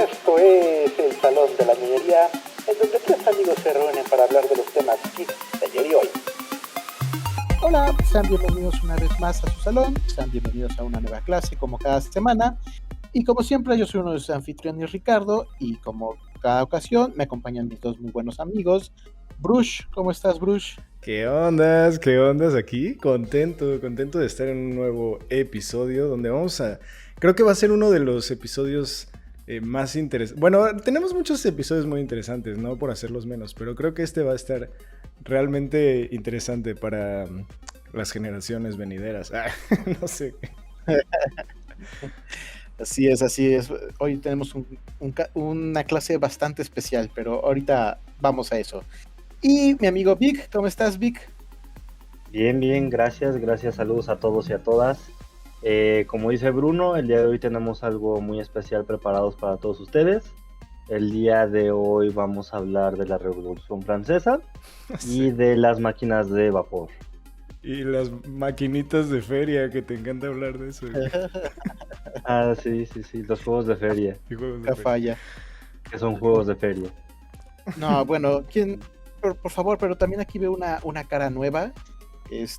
Esto es el Salón de la Minería, en donde tres amigos se reúnen para hablar de los temas geeks de ayer y hoy. Hola, sean bienvenidos una vez más a su salón, sean bienvenidos a una nueva clase como cada semana. Y como siempre, yo soy uno de sus anfitriones, Ricardo, y como cada ocasión me acompañan mis dos muy buenos amigos. Bruce, ¿cómo estás, Bruce? ¿Qué ondas? ¿Qué ondas aquí? Contento de estar en un nuevo episodio donde creo que va a ser uno de los episodios más interesantes. Bueno, tenemos muchos episodios muy interesantes, no por hacerlos menos, pero creo que este va a estar realmente interesante para las generaciones venideras. No sé. Así es. Hoy tenemos una clase bastante especial, pero ahorita vamos a eso. Y mi amigo Vic, ¿cómo estás, Vic? Bien, gracias, saludos a todos y a todas. Como dice Bruno, el día de hoy tenemos algo muy especial preparados para todos ustedes. El día de hoy vamos a hablar de la Revolución Francesa y de las máquinas de vapor. Y las maquinitas de feria, que te encanta hablar de eso. Sí, los juegos de feria. Falla. Que son juegos de feria. No, bueno, por favor, pero también aquí veo una cara nueva.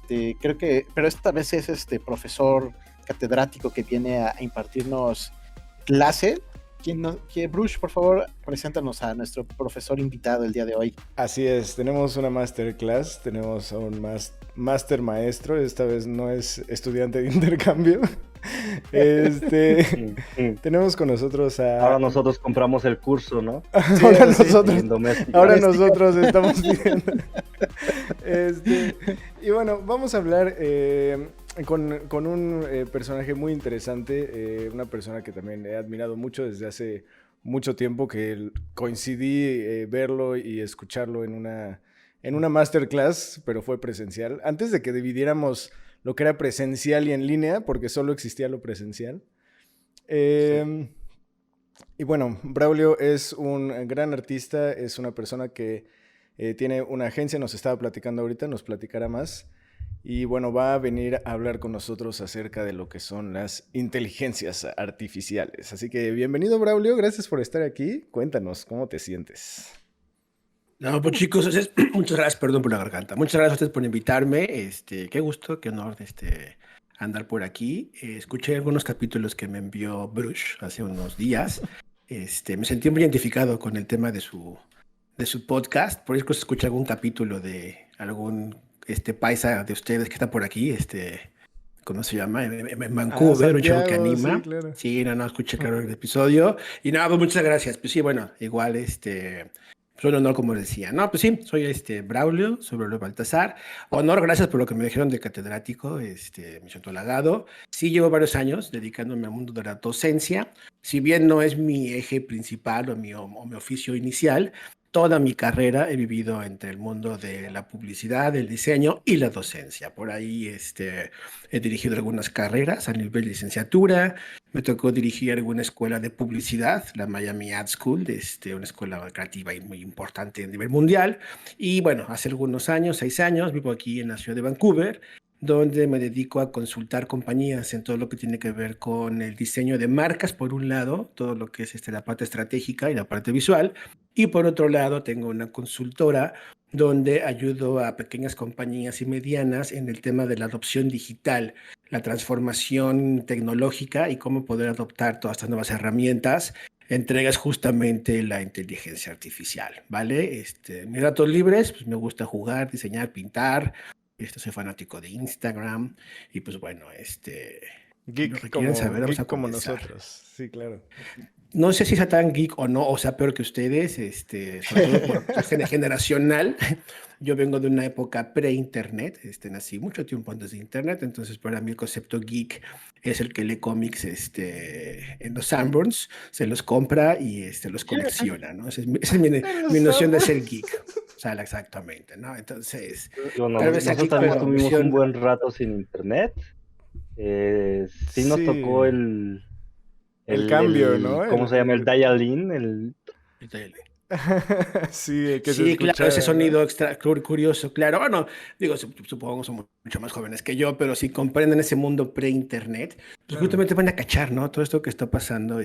Creo que, pero esta vez es profesor catedrático que viene a impartirnos clase. Bruce, por favor, preséntanos a nuestro profesor invitado el día de hoy. Así es, tenemos una masterclass, tenemos a un master maestro, esta vez no es estudiante de intercambio. Tenemos con nosotros a... Ahora nosotros compramos el curso, ¿no? Ahora nosotros estamos viendo. Y bueno, vamos a hablar con un personaje muy interesante, una persona que también he admirado mucho desde hace mucho tiempo, que coincidí verlo y escucharlo en una masterclass, pero fue presencial. Antes de que dividiéramos lo que era presencial y en línea, porque solo existía lo presencial. Sí. Y bueno, Braulio es un gran artista, es una persona que tiene una agencia, nos estaba platicando ahorita, nos platicará más. Y bueno, va a venir a hablar con nosotros acerca de lo que son las inteligencias artificiales. Así que bienvenido, Braulio, gracias por estar aquí. Cuéntanos, ¿cómo te sientes? No, pues chicos, muchas gracias, perdón por la garganta. Muchas gracias a ustedes por invitarme. Qué gusto, qué honor andar por aquí. Escuché algunos capítulos que me envió Bruce hace unos días. Me sentí muy identificado con el tema de su podcast. Por eso escuché algún capítulo de algún paisa de ustedes que está por aquí, ¿cómo se llama? En Vancouver, un show que anima. Sí, claro. Sí, no, escuché claro el episodio. Y nada, pues muchas gracias. Pues sí, bueno, igual soy un honor, como les decía. No, pues sí, soy Braulio Baltasar. Honor, gracias por lo que me dijeron de catedrático. Me siento halagado. Sí, llevo varios años dedicándome al mundo de la docencia. Si bien no es mi eje principal o mi oficio inicial, toda mi carrera he vivido entre el mundo de la publicidad, el diseño y la docencia. Por ahí he dirigido algunas carreras a nivel de licenciatura. Me tocó dirigir alguna escuela de publicidad, la Miami Ad School, una escuela creativa y muy importante a nivel mundial. Y bueno, hace algunos años, 6 años, vivo aquí en la ciudad de Vancouver, donde me dedico a consultar compañías en todo lo que tiene que ver con el diseño de marcas, por un lado, todo lo que es la parte estratégica y la parte visual, y por otro lado tengo una consultora donde ayudo a pequeñas compañías y medianas en el tema de la adopción digital, la transformación tecnológica y cómo poder adoptar todas estas nuevas herramientas. Entregas justamente la inteligencia artificial, ¿vale? Mis ratos libres, pues me gusta jugar, diseñar, pintar. Soy fanático de Instagram y pues bueno, geek como nosotros, sí, claro. No sé si sea tan geek o no, o sea peor que ustedes, sobre todo por cuestión generacional. Yo vengo de una época pre-internet, nací mucho tiempo antes de internet, entonces para mí el concepto geek es el que lee cómics en los Sanborns, se los compra y los colecciona, ¿no? Esa es mi noción de ser geek. O sea, exactamente, ¿no? Entonces, nosotros también tuvimos un buen rato sin internet. Sí nos tocó el cambio, ¿no? ¿Cómo se llama? El dial-in. El dial-in. Sí, que sí, claro, ese sonido extra curioso, claro. Bueno, digo, supongo que son mucho más jóvenes que yo, pero si comprenden ese mundo pre-internet, pues justamente van a cachar, ¿no? Todo esto que está pasando,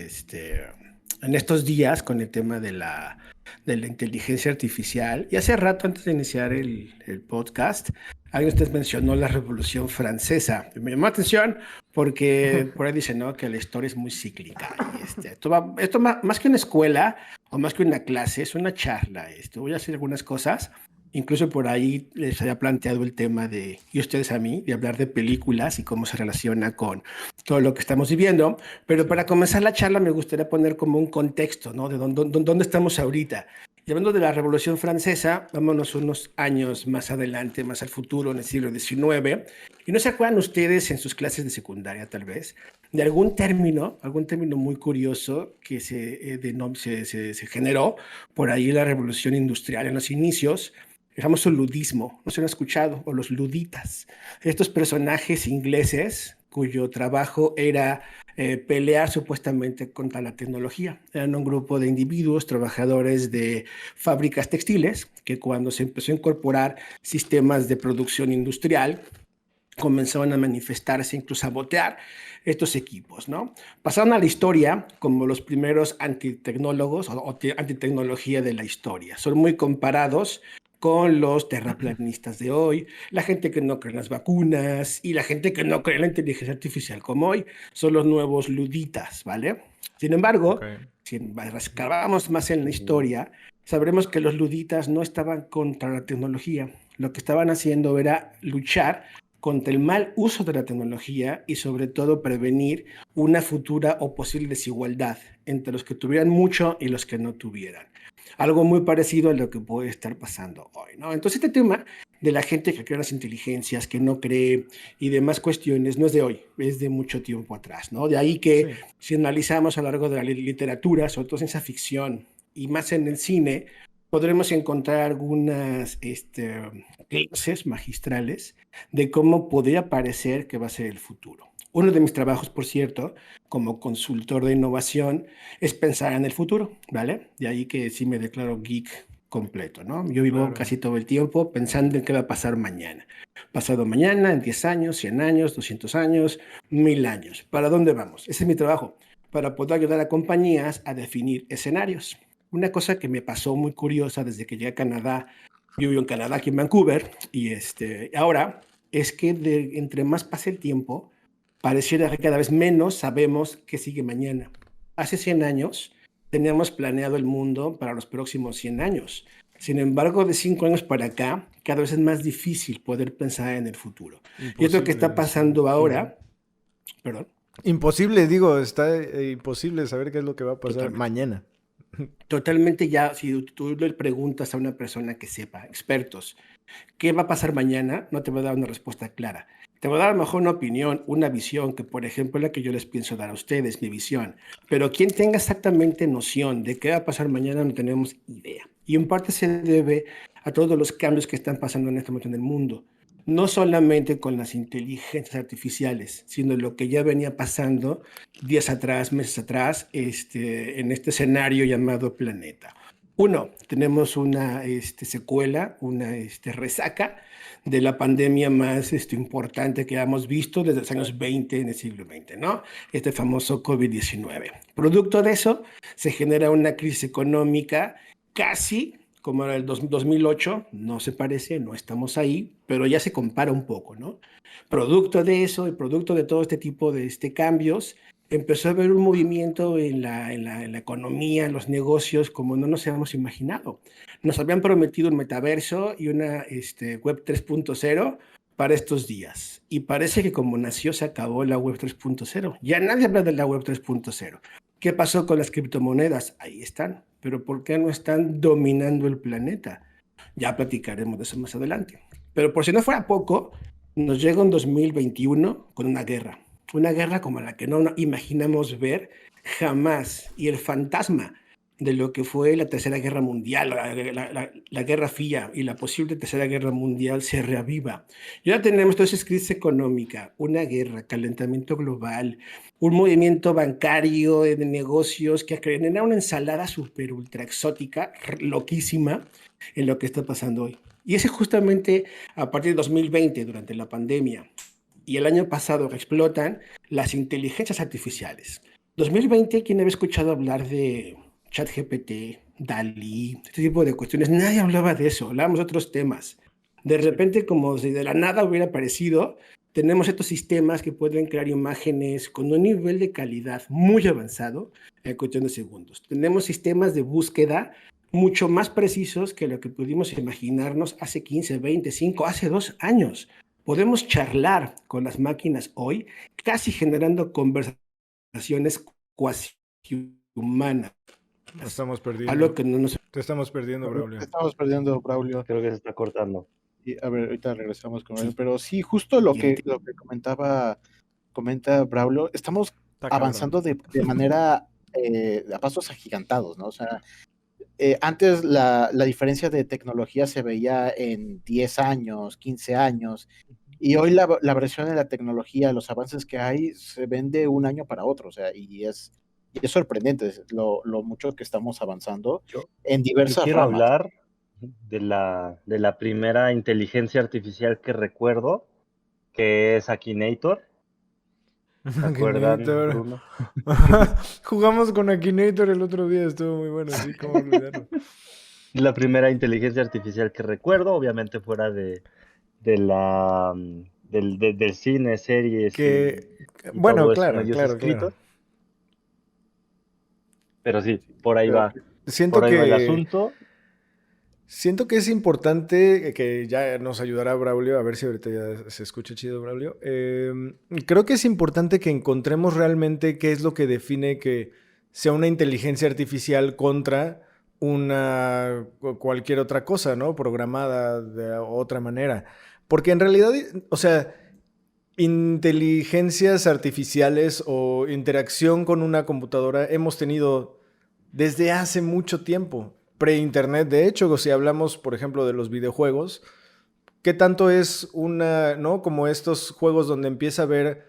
en estos días con el tema de la inteligencia artificial. Y hace rato, antes de iniciar el podcast, alguien de ustedes mencionó la Revolución Francesa. Me llamó la atención porque por ahí dice, ¿no?, que la historia es muy cíclica. Y esto más que una escuela o más que una clase, es una charla. Voy a hacer algunas cosas. Incluso por ahí les había planteado el tema de, y ustedes a mí, de hablar de películas y cómo se relaciona con todo lo que estamos viviendo. Pero para comenzar la charla me gustaría poner como un contexto, ¿no?, de dónde estamos ahorita. Y hablando de la Revolución Francesa, vámonos unos años más adelante, más al futuro, en el siglo XIX. ¿Y no se acuerdan ustedes en sus clases de secundaria, tal vez, de algún término muy curioso que se generó por ahí en la Revolución Industrial, en los inicios? El famoso ludismo, no se lo han escuchado, o los luditas. Estos personajes ingleses cuyo trabajo era pelear supuestamente contra la tecnología. Eran un grupo de individuos, trabajadores de fábricas textiles, que cuando se empezó a incorporar sistemas de producción industrial, comenzaban a manifestarse, incluso a sabotear estos equipos, ¿no? Pasaron a la historia como los primeros antitecnólogos o antitecnología de la historia. Son muy comparados con los terraplanistas de hoy, la gente que no cree en las vacunas y la gente que no cree en la inteligencia artificial como hoy. Son los nuevos luditas, ¿vale? Sin embargo, si rascábamos más en la historia, sabremos que los luditas no estaban contra la tecnología. Lo que estaban haciendo era luchar contra el mal uso de la tecnología y sobre todo prevenir una futura o posible desigualdad entre los que tuvieran mucho y los que no tuvieran. Algo muy parecido a lo que puede estar pasando hoy, ¿no? Entonces este tema de la gente que cree en las inteligencias, que no cree y demás cuestiones, no es de hoy, es de mucho tiempo atrás, ¿no? De ahí que si analizamos a lo largo de la literatura, sobre todo ciencia ficción y más en el cine, podremos encontrar algunas clases magistrales de cómo podría parecer que va a ser el futuro. Uno de mis trabajos, por cierto, como consultor de innovación, es pensar en el futuro, ¿vale? De ahí que sí me declaro geek completo, ¿no? Yo vivo casi todo el tiempo pensando en qué va a pasar mañana. Pasado mañana, en 10 años, 100 años, 200 años, 1000 años. ¿Para dónde vamos? Ese es mi trabajo, para poder ayudar a compañías a definir escenarios. Una cosa que me pasó muy curiosa desde que llegué a Canadá, yo vivo en Canadá, aquí en Vancouver, y ahora es que entre más pase el tiempo, pareciera que cada vez menos sabemos qué sigue mañana. Hace 100 años teníamos planeado el mundo para los próximos 100 años. Sin embargo, de 5 años para acá, cada vez es más difícil poder pensar en el futuro. Imposible, y es lo que está pasando ahora. Perdón. Imposible, digo, está imposible saber qué es lo que va a pasar mañana. Totalmente. Ya, si tú le preguntas a una persona que sepa, expertos, ¿qué va a pasar mañana? No te va a dar una respuesta clara. Te voy a dar a lo mejor una opinión, una visión, que por ejemplo es la que yo les pienso dar a ustedes, mi visión. Pero quien tenga exactamente noción de qué va a pasar mañana no tenemos idea. Y en parte se debe a todos los cambios que están pasando en este momento en el mundo. No solamente con las inteligencias artificiales, sino lo que ya venía pasando días atrás, meses atrás, en este escenario llamado planeta. Uno, tenemos una secuela, una resaca de la pandemia más importante que hemos visto desde los años 20 en el siglo XX, ¿no? Este famoso COVID-19. Producto de eso, se genera una crisis económica casi como era el 2008, no se parece, no estamos ahí, pero ya se compara un poco, ¿no? Producto de eso y producto de todo este tipo de cambios, empezó a haber un movimiento en la economía, en los negocios, como no nos habíamos imaginado. Nos habían prometido un metaverso y una web 3.0 para estos días. Y parece que como nació, se acabó la web 3.0. Ya nadie habla de la web 3.0. ¿Qué pasó con las criptomonedas? Ahí están. Pero ¿por qué no están dominando el planeta? Ya platicaremos de eso más adelante. Pero por si no fuera poco, nos llega un 2021 con una guerra como la que no imaginamos ver jamás. Y el fantasma de lo que fue la Tercera Guerra Mundial, la Guerra Fría y la posible Tercera Guerra Mundial se reaviva. Y ahora tenemos entonces crisis económica, una guerra, calentamiento global, un movimiento bancario de negocios que genera una ensalada súper ultra exótica, loquísima, en lo que está pasando hoy. Y ese justamente a partir de 2020, durante la pandemia, y el año pasado explotan las inteligencias artificiales. 2020, ¿quién había escuchado hablar de ChatGPT, DALL-E, este tipo de cuestiones? Nadie hablaba de eso, hablábamos de otros temas. De repente, como si de la nada hubiera aparecido, tenemos estos sistemas que pueden crear imágenes con un nivel de calidad muy avanzado en cuestión de segundos. Tenemos sistemas de búsqueda mucho más precisos que lo que pudimos imaginarnos hace 15, 20, 5, hace 2 años. Podemos charlar con las máquinas hoy, casi generando conversaciones cuasi humanas. Nos estamos perdiendo. Algo que no nos... Te estamos perdiendo, Braulio. Estamos perdiendo, Braulio. Creo que se está cortando. Y, a ver, ahorita regresamos con Braulio. Pero sí, justo lo que comenta Braulio, estamos avanzando de manera a pasos agigantados, ¿no? O sea, antes la diferencia de tecnología se veía en 10 años, 15 años, y hoy la versión de la tecnología, los avances que hay, se ven de un año para otro, o sea, y es sorprendente lo mucho que estamos avanzando en diversas quiero ramas. hablar de la primera inteligencia artificial que recuerdo, que es Akinator. ¿Se acuerdan, Bruno? Jugamos con Akinator el otro día, estuvo muy bueno, sí, cómo olvidarlo. La primera inteligencia artificial que recuerdo, obviamente fuera del cine, series y bueno, todo eso, claro, medios claro. escritos. Pero sí, por ahí va. Siento por ahí va el asunto. Siento que es importante, que ya nos ayudará Braulio, a ver si ahorita ya se escucha chido, Braulio. Creo que es importante que encontremos realmente qué es lo que define que sea una inteligencia artificial contra cualquier otra cosa, ¿no? Programada de otra manera. Porque en realidad, o sea, inteligencias artificiales o interacción con una computadora hemos tenido desde hace mucho tiempo. Pre-internet, de hecho, si hablamos, por ejemplo, de los videojuegos, ¿qué tanto es ¿no? Como estos juegos donde empieza a haber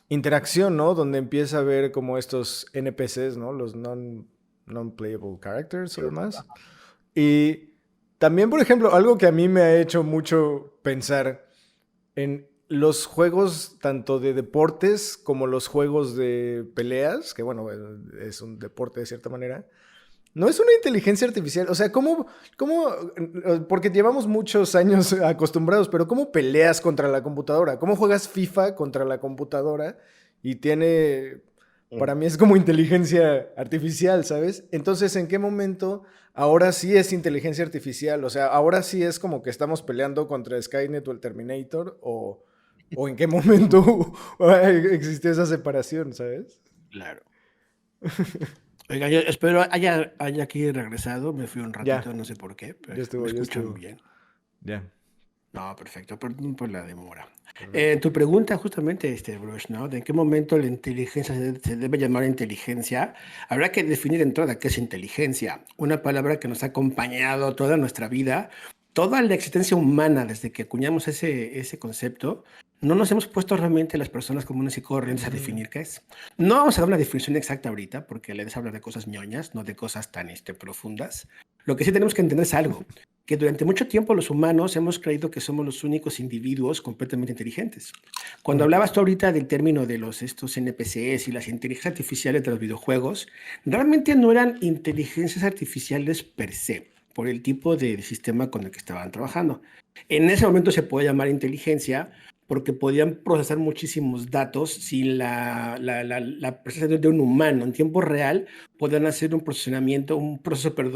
interacción, ¿no? Donde empieza a haber como estos NPCs, ¿no? Los non-playable characters o demás. Y también, por ejemplo, algo que a mí me ha hecho mucho pensar en los juegos tanto de deportes como los juegos de peleas, que bueno, es un deporte de cierta manera. No es una inteligencia artificial. O sea, ¿cómo? Porque llevamos muchos años acostumbrados, pero ¿cómo peleas contra la computadora? ¿Cómo juegas FIFA contra la computadora? Y para mí es como inteligencia artificial, ¿sabes? Entonces, ¿en qué momento ahora sí es inteligencia artificial? O sea, ahora sí es como que estamos peleando contra Skynet o el Terminator, o en qué momento existió esa separación, ¿sabes? Claro. Oiga, yo espero haya aquí regresado. Me fui un ratito, Ya. no sé por qué, pero me escuchan bien. Ya. No, perfecto, perdón por la demora. Tu pregunta justamente, Bruce, ¿no? ¿De en qué momento la inteligencia se debe llamar inteligencia? Habrá que definir de entrada qué es inteligencia. Una palabra que nos ha acompañado toda nuestra vida, toda la existencia humana, desde que acuñamos ese concepto. No nos hemos puesto realmente las personas comunes y corrientes a definir qué es. No vamos a dar una definición exacta ahorita, porque le des hablar de cosas ñoñas, no de cosas tan profundas. Lo que sí tenemos que entender es algo, que durante mucho tiempo los humanos hemos creído que somos los únicos individuos completamente inteligentes. Cuando hablabas tú ahorita del término de estos NPCs y las inteligencias artificiales de los videojuegos, realmente no eran inteligencias artificiales per se, por el tipo de sistema con el que estaban trabajando. En ese momento se puede llamar inteligencia porque podían procesar muchísimos datos sin la presencia de un humano. En tiempo real podían hacer un proceso,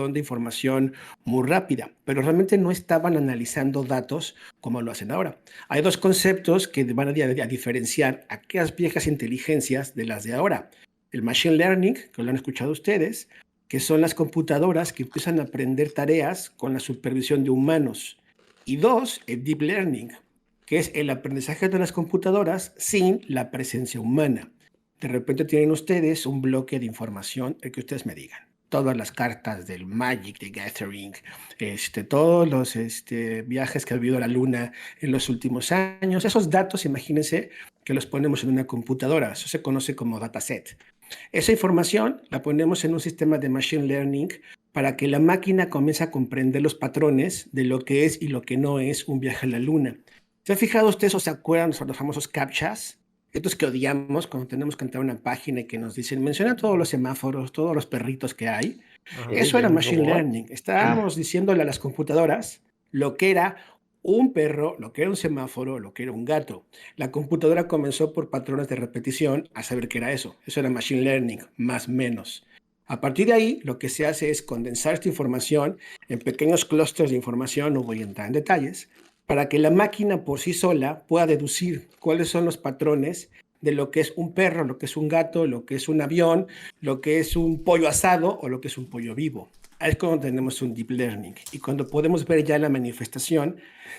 de información muy rápida, pero realmente no estaban analizando datos como lo hacen ahora. Hay dos conceptos que van a diferenciar aquellas viejas inteligencias de las de ahora. El machine learning, que lo han escuchado ustedes, que son las computadoras que empiezan a aprender tareas con la supervisión de humanos. Y dos, el deep learning, que es el aprendizaje de las computadoras sin la presencia humana. De repente tienen ustedes un bloque de información, el que ustedes me digan. Todas las cartas del Magic, de Gathering, todos los viajes que ha habido a la Luna en los últimos años. Esos datos, imagínense que los ponemos en una computadora. Eso se conoce como dataset. Esa información la ponemos en un sistema de machine learning para que la máquina comience a comprender los patrones de lo que es y lo que no es un viaje a la Luna. ¿Se han fijado ustedes o se acuerdan de los famosos CAPTCHAs? estos que odiamos cuando tenemos que entrar a una página y que nos dicen, menciona todos los semáforos, todos los perritos que hay. Ajá. Eso era un machine robot. learning. Estábamos diciéndole a las computadoras lo que era un perro, lo que era un semáforo, lo que era un gato. La computadora comenzó por patrones de repetición a saber qué era eso. Eso era machine learning, más menos. A partir de ahí, lo que se hace es condensar esta información en pequeños clústeres de información, no voy a entrar en detalles, para que la máquina por sí sola pueda deducir cuáles son los patrones de lo que es un perro, lo que es un gato, lo que es un avión, lo que es un pollo asado o lo que es un pollo vivo. Ahí es cuando tenemos un deep learning y cuando podemos ver ya la manifestación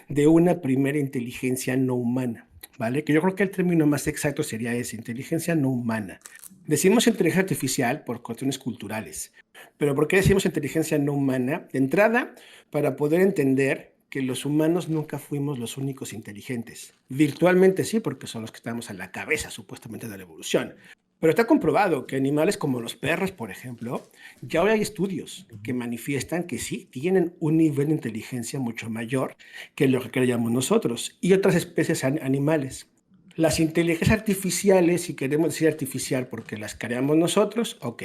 de una primera inteligencia no humana, ¿vale? Que yo creo que el término más exacto sería ese, inteligencia no humana. Decimos inteligencia artificial por cuestiones culturales, pero ¿por qué decimos inteligencia no humana? De entrada, para poder entender que los humanos nunca fuimos los únicos inteligentes. Virtualmente sí, porque son los que estamos a la cabeza supuestamente de la evolución. Pero está comprobado que animales como los perros, por ejemplo, ya hoy hay estudios que manifiestan que sí tienen un nivel de inteligencia mucho mayor que lo que creíamos nosotros y otras especies animales. Las inteligencias artificiales, si queremos decir artificial porque las creamos nosotros, ok.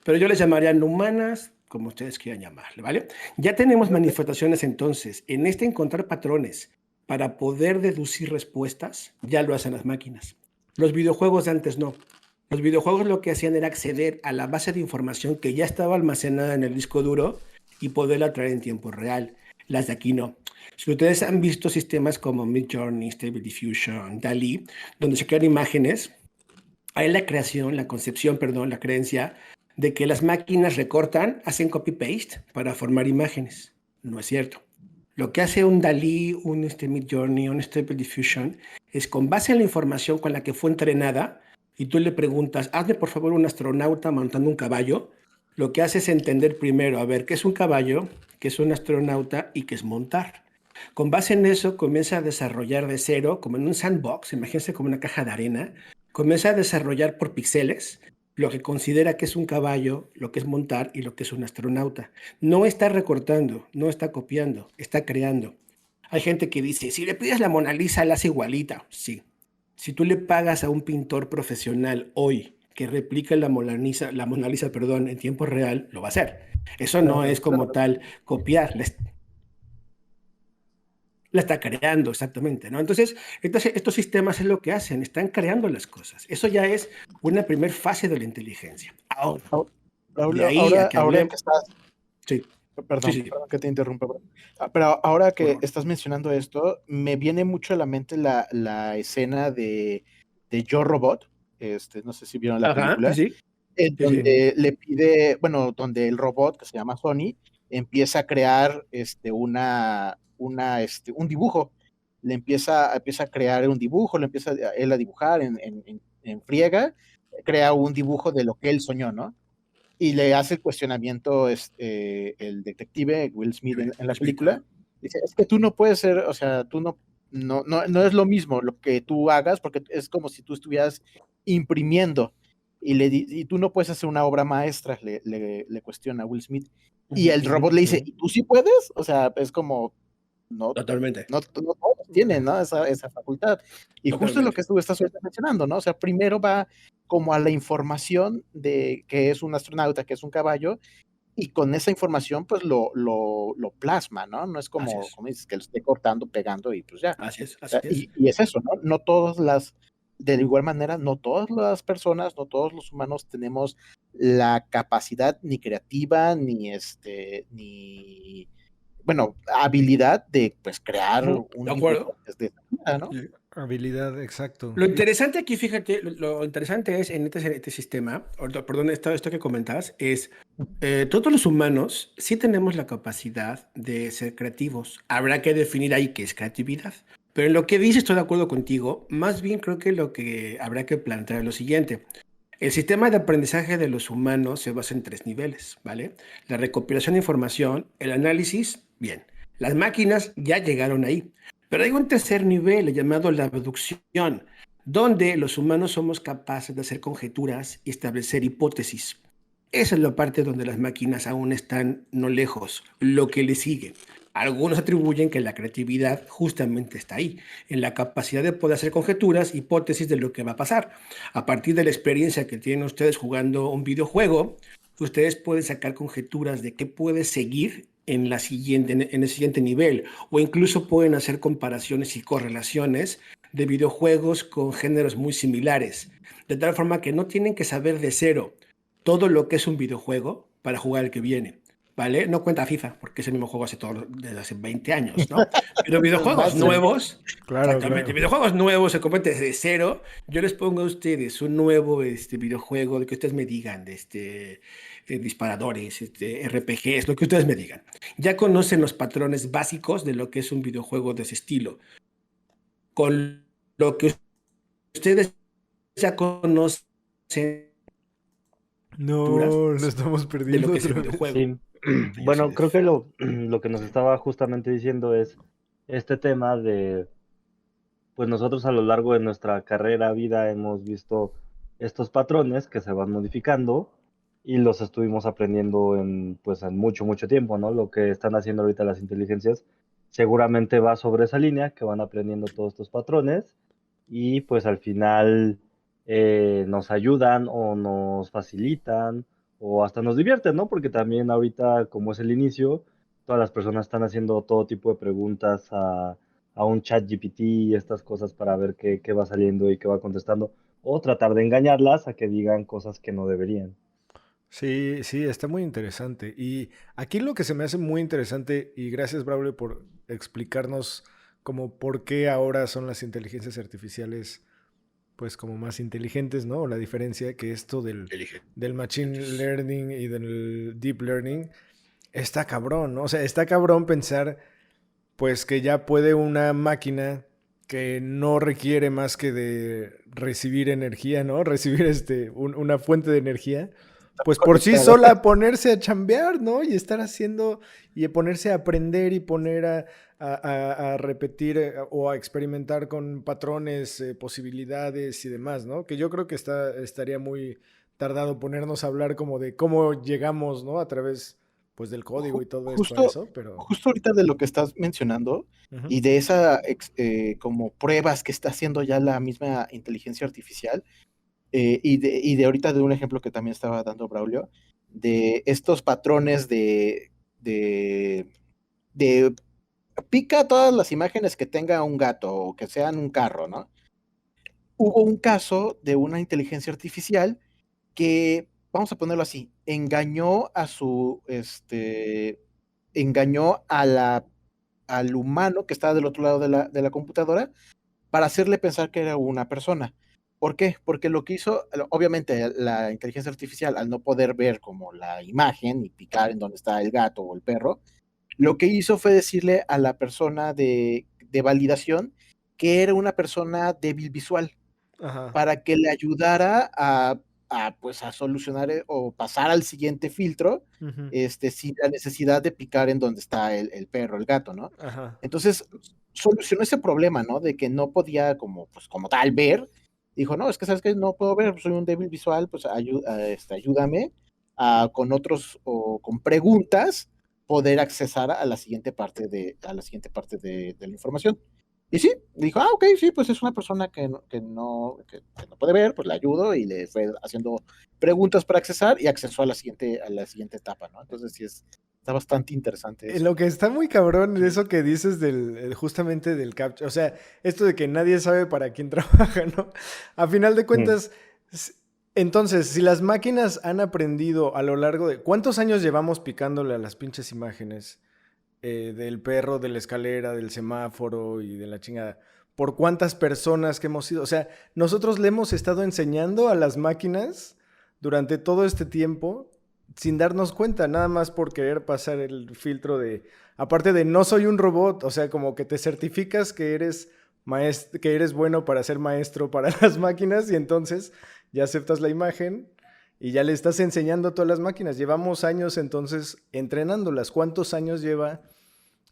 Pero yo les llamaría no humanas, como ustedes quieran llamarle, ¿vale? Ya tenemos manifestaciones entonces. En este encontrar patrones para poder deducir respuestas, ya lo hacen las máquinas. Los videojuegos de antes no. Los videojuegos lo que hacían era acceder a la base de información que ya estaba almacenada en el disco duro y poderla traer en tiempo real. Las de aquí no. Si ustedes han visto sistemas como Midjourney, Stable Diffusion, DALL-E, donde se crean imágenes, hay la creencia de que las máquinas recortan, hacen copy-paste para formar imágenes. No es cierto. Lo que hace un DALL-E, un Midjourney, un Stable Diffusion, es con base en la información con la que fue entrenada, y tú le preguntas, hazme por favor un astronauta montando un caballo, lo que hace es entender primero, a ver, qué es un caballo, qué es un astronauta y qué es montar. Con base en eso comienza a desarrollar de cero, como en un sandbox, imagínense como una caja de arena, comienza a desarrollar por píxeles lo que considera que es un caballo, lo que es montar y lo que es un astronauta. No está recortando, no está copiando, está creando. Hay gente que dice, si le pides la Mona Lisa, la hace igualita. Sí. Si tú le pagas a un pintor profesional hoy que replique la Mona Lisa, en tiempo real, lo va a hacer. Eso no es como tal copiar. La está creando, exactamente, ¿no? Entonces, estos sistemas es lo que hacen, están creando las cosas. Eso ya es una primera fase de la inteligencia. Raúl, De ahí a que ahora hablemos... que estás... Sí. Perdón, Sí. perdón que te interrumpa. Pero ahora que Bueno. estás mencionando esto, me viene mucho a la mente la escena de Yo Robot. No sé si vieron la película. Sí. Donde le pide, bueno, donde el robot que se llama Sony empieza a crear un dibujo. Empieza a crear un dibujo, le empieza él a dibujar en friega, crea un dibujo de lo que él soñó, ¿no? Y le hace el cuestionamiento el detective Will Smith en la película. Dice, es que tú no puedes ser, o sea, tú no es lo mismo lo que tú hagas, porque es como si tú estuvieras imprimiendo, y tú no puedes hacer una obra maestra, le cuestiona a Will Smith. Y el robot le dice, ¿y tú sí puedes? O sea, es como, no, Totalmente. no todos tienen, ¿no? Esa facultad. Y Totalmente. justo lo que tú estás mencionando, ¿no? O sea, primero va como a la información de que es un astronauta, que es un caballo, y con esa información pues lo plasma, ¿no? No es como dices, que lo esté cortando, pegando y pues ya. Así es. Y es eso, ¿no? No todas de igual manera, no todas las personas, no todos los humanos tenemos la capacidad ni creativa, ni bueno, habilidad de pues crear un ¿De acuerdo? desde esa manera, ¿no? Habilidad, exacto. Lo interesante aquí, fíjate, lo interesante es en este sistema, perdón, esto que comentas, es todos los humanos sí tenemos la capacidad de ser creativos. Habrá que definir ahí qué es creatividad. Pero en lo que dices, estoy de acuerdo contigo. Más bien creo que lo que habrá que plantear es lo siguiente. El sistema de aprendizaje de los humanos se basa en 3 niveles, ¿vale? La recopilación de información, el análisis, bien. Las máquinas ya llegaron ahí. Pero hay un tercer nivel llamado la deducción, donde los humanos somos capaces de hacer conjeturas y establecer hipótesis. Esa es la parte donde las máquinas aún están no lejos, lo que le sigue. Algunos atribuyen que la creatividad justamente está ahí, en la capacidad de poder hacer conjeturas, hipótesis de lo que va a pasar. A partir de la experiencia que tienen ustedes jugando un videojuego, ustedes pueden sacar conjeturas de qué puede seguir en el siguiente nivel, o incluso pueden hacer comparaciones y correlaciones de videojuegos con géneros muy similares, de tal forma que no tienen que saber de cero todo lo que es un videojuego para jugar el que viene. ¿Vale? No cuenta FIFA, porque es el mismo juego desde hace 20 años, ¿no? Pero videojuegos Más de- nuevos, Claro, exactamente, claro. videojuegos nuevos se competen desde cero. Yo les pongo a ustedes un nuevo videojuego, de que ustedes me digan, disparadores, RPGs, lo que ustedes me digan. Ya conocen los patrones básicos de lo que es un videojuego de ese estilo. Con lo que ustedes ya conocen No, lo estamos de lo perdiendo que es el otra vez. videojuego. Sí, bueno, creo Entonces, que lo que nos estaba justamente diciendo es este tema de, pues nosotros a lo largo de nuestra carrera, vida, hemos visto estos patrones que se van modificando y los estuvimos aprendiendo pues en mucho, mucho tiempo, ¿no? Lo que están haciendo ahorita las inteligencias seguramente va sobre esa línea, que van aprendiendo todos estos patrones y pues al final nos ayudan o nos facilitan o hasta nos divierten, ¿no? Porque también ahorita, como es el inicio, todas las personas están haciendo todo tipo de preguntas a un chat GPT y estas cosas para ver qué va saliendo y qué va contestando, o tratar de engañarlas a que digan cosas que no deberían. Sí, sí, está muy interesante. Y aquí lo que se me hace muy interesante, y gracias, Braulio, por explicarnos como por qué ahora son las inteligencias artificiales pues como más inteligentes, ¿no? O la diferencia que esto del machine learning y del deep learning está cabrón, ¿no? O sea, está cabrón pensar pues que ya puede una máquina que no requiere más que de recibir energía, ¿no? Recibir una fuente de energía, pues por sí conectada. sola ponerse a chambear, ¿no? Y estar haciendo, y ponerse a aprender y poner a repetir o a experimentar con patrones, posibilidades y demás, ¿no? Que yo creo que estaría muy tardado ponernos a hablar como de cómo llegamos, ¿no? A través, pues, del código y todo esto a Justo, eso, pero... justo ahorita de lo que estás mencionando Ujú. y de esa como pruebas que está haciendo ya la misma inteligencia artificial, y de ahorita de un ejemplo que también estaba dando Braulio, de estos patrones de pica todas las imágenes que tenga un gato o que sean un carro, ¿no? Hubo un caso de una inteligencia artificial que, vamos a ponerlo así, engañó al humano que estaba del otro lado de la computadora para hacerle pensar que era una persona. ¿Por qué? Porque lo que hizo, obviamente, la inteligencia artificial, al no poder ver como la imagen y picar en donde está el gato o el perro, lo que hizo fue decirle a la persona de validación que era una persona débil visual Ajá. para que le ayudara pues, a solucionar o pasar al siguiente filtro, Ujú. sin la necesidad de picar en donde está el perro, el gato, ¿no? Ajá. Entonces, solucionó ese problema, ¿no? De que no podía pues, como tal ver. Dijo, no, es que sabes que no puedo ver, soy un débil visual, pues ayúdame con otros o con preguntas poder accesar a la siguiente parte de la información. Y sí, dijo, ok, sí, pues es una persona que no puede ver, pues le ayudo y le fue haciendo preguntas para accesar y accesó a la siguiente etapa, ¿no? Entonces sí está bastante interesante eso. Lo que está muy cabrón es eso que dices justamente del captcha. O sea, esto de que nadie sabe para quién trabaja, ¿no? A final de Mm. cuentas, s- entonces, si las máquinas han aprendido a lo largo de... ¿Cuántos años llevamos picándole a las pinches imágenes? Del perro, de la escalera, del semáforo y de la chingada. ¿Por cuántas personas que hemos sido? O sea, nosotros le hemos estado enseñando a las máquinas durante todo este tiempo sin darnos cuenta, nada más por querer pasar el filtro de, aparte de no soy un robot, o sea, como que te certificas que eres que eres bueno para ser maestro para las máquinas y entonces ya aceptas la imagen y ya le estás enseñando a todas las máquinas. Llevamos años entonces entrenándolas. ¿Cuántos años lleva?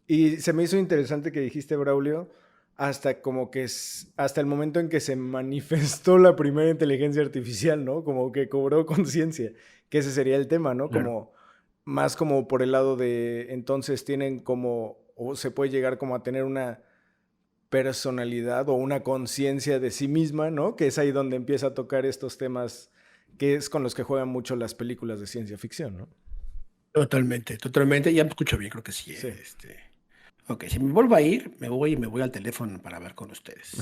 Y se me hizo interesante que dijiste, Braulio, hasta como que hasta el momento en que se manifestó la primera inteligencia artificial, ¿no? Como que cobró conciencia, que ese sería el tema, ¿no? claro. Como más como por el lado de entonces tienen como o se puede llegar como a tener una personalidad o una conciencia de sí misma, ¿no? Que es ahí donde empieza a tocar estos temas que es con los que juegan mucho las películas de ciencia ficción, ¿no? Totalmente, totalmente. Ya me escucho bien, creo que sí. Sí. Ok, si me vuelvo a ir, me voy al teléfono para hablar con ustedes.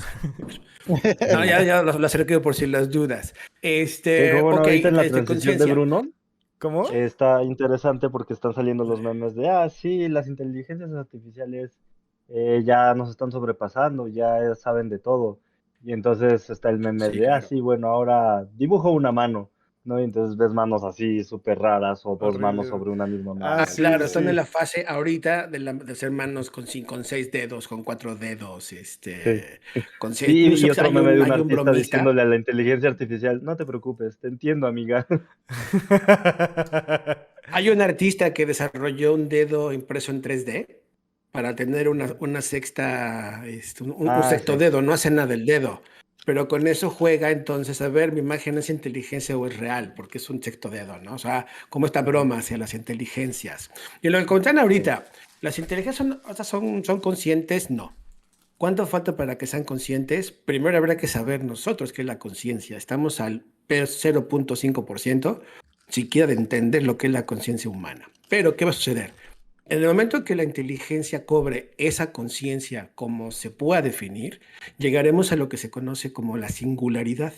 No, ya lo acerqué por si las dudas. Bueno, Ok, ahorita en la desde transición de conciencia. Bruno, ¿Cómo? está interesante porque están saliendo los memes de, sí, las inteligencias artificiales ya nos están sobrepasando, ya saben de todo. Y entonces está el meme Sí, de, claro. sí, bueno, ahora dibujo una mano, ¿no? Y entonces ves manos así súper raras o dos manos Horrible. sobre una misma Ah, mano. Ah, Y claro, dices, están en sí. la fase ahorita de ser manos con 6 dedos, con 4 dedos, sí. con Sí, incluso y otro hay meme de un hay un artista bromista. diciéndole a la inteligencia artificial, no te preocupes, te entiendo, amiga. Hay un artista que desarrolló un dedo impreso en 3D para tener una sexta, un sexto Sí. dedo, no hace nada el dedo, pero con eso juega entonces a ver, mi imagen es inteligencia o es real, porque es un sexto dedo, ¿no? O sea, como esta broma hacia las inteligencias. Y lo que comentan Sí. ahorita, ¿las inteligencias son conscientes? No. ¿Cuánto falta para que sean conscientes? Primero habrá que saber nosotros qué es la conciencia. Estamos al 0.5% siquiera de entender lo que es la conciencia humana. Pero, ¿qué va a suceder? En el momento que la inteligencia cobre esa conciencia como se pueda definir, llegaremos a lo que se conoce como la singularidad.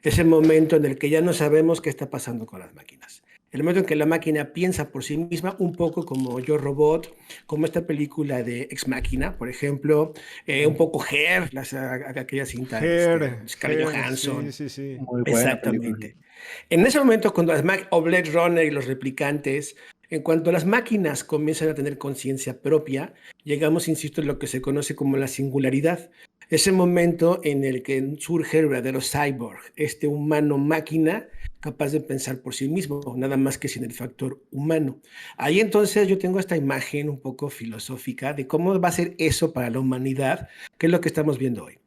Ese momento en el que ya no sabemos qué está pasando con las máquinas. El momento en que la máquina piensa por sí misma, un poco como Yo Robot, como esta película de Ex Máquina, por ejemplo, un poco Her, aquella cinta Scarlett Her, sí, Johansson. sí, sí. Muy buena película. Exactamente. En ese momento, cuando o Blade Runner y los replicantes, en cuanto las máquinas comienzan a tener conciencia propia, llegamos, insisto, en lo que se conoce como la singularidad. Ese momento en el que surge el verdadero cyborg, este humano-máquina capaz de pensar por sí mismo, nada más que sin el factor humano. Ahí entonces yo tengo esta imagen un poco filosófica de cómo va a ser eso para la humanidad, que es lo que estamos viendo hoy.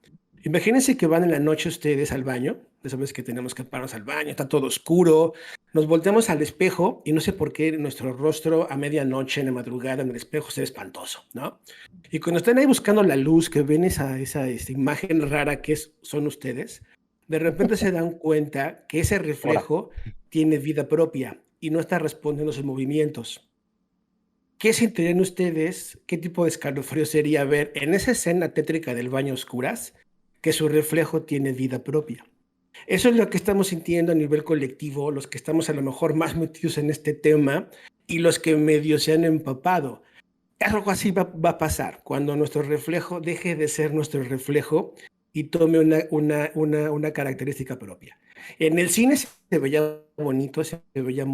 Imagínense que van en la noche ustedes al baño, ya sabes que tenemos que pararnos al baño, está todo oscuro, nos volteamos al espejo y no sé por qué nuestro rostro a medianoche, en la madrugada, en el espejo se ve espantoso, ¿no? Y cuando están ahí buscando la luz, que ven esa imagen rara que son ustedes, de repente se dan cuenta que ese Ahora, reflejo tiene vida propia y no está respondiendo a sus movimientos. ¿Qué sentirían ustedes? ¿Qué tipo de escalofrío sería ver en esa escena tétrica del baño a oscuras que su reflejo tiene vida propia? Eso es lo que estamos sintiendo a nivel colectivo, los que estamos a lo mejor más metidos en este tema y los que medio se han empapado. Algo así va a pasar cuando nuestro reflejo deje de ser nuestro reflejo y tome una característica propia. En el cine se veía bonito, se veía...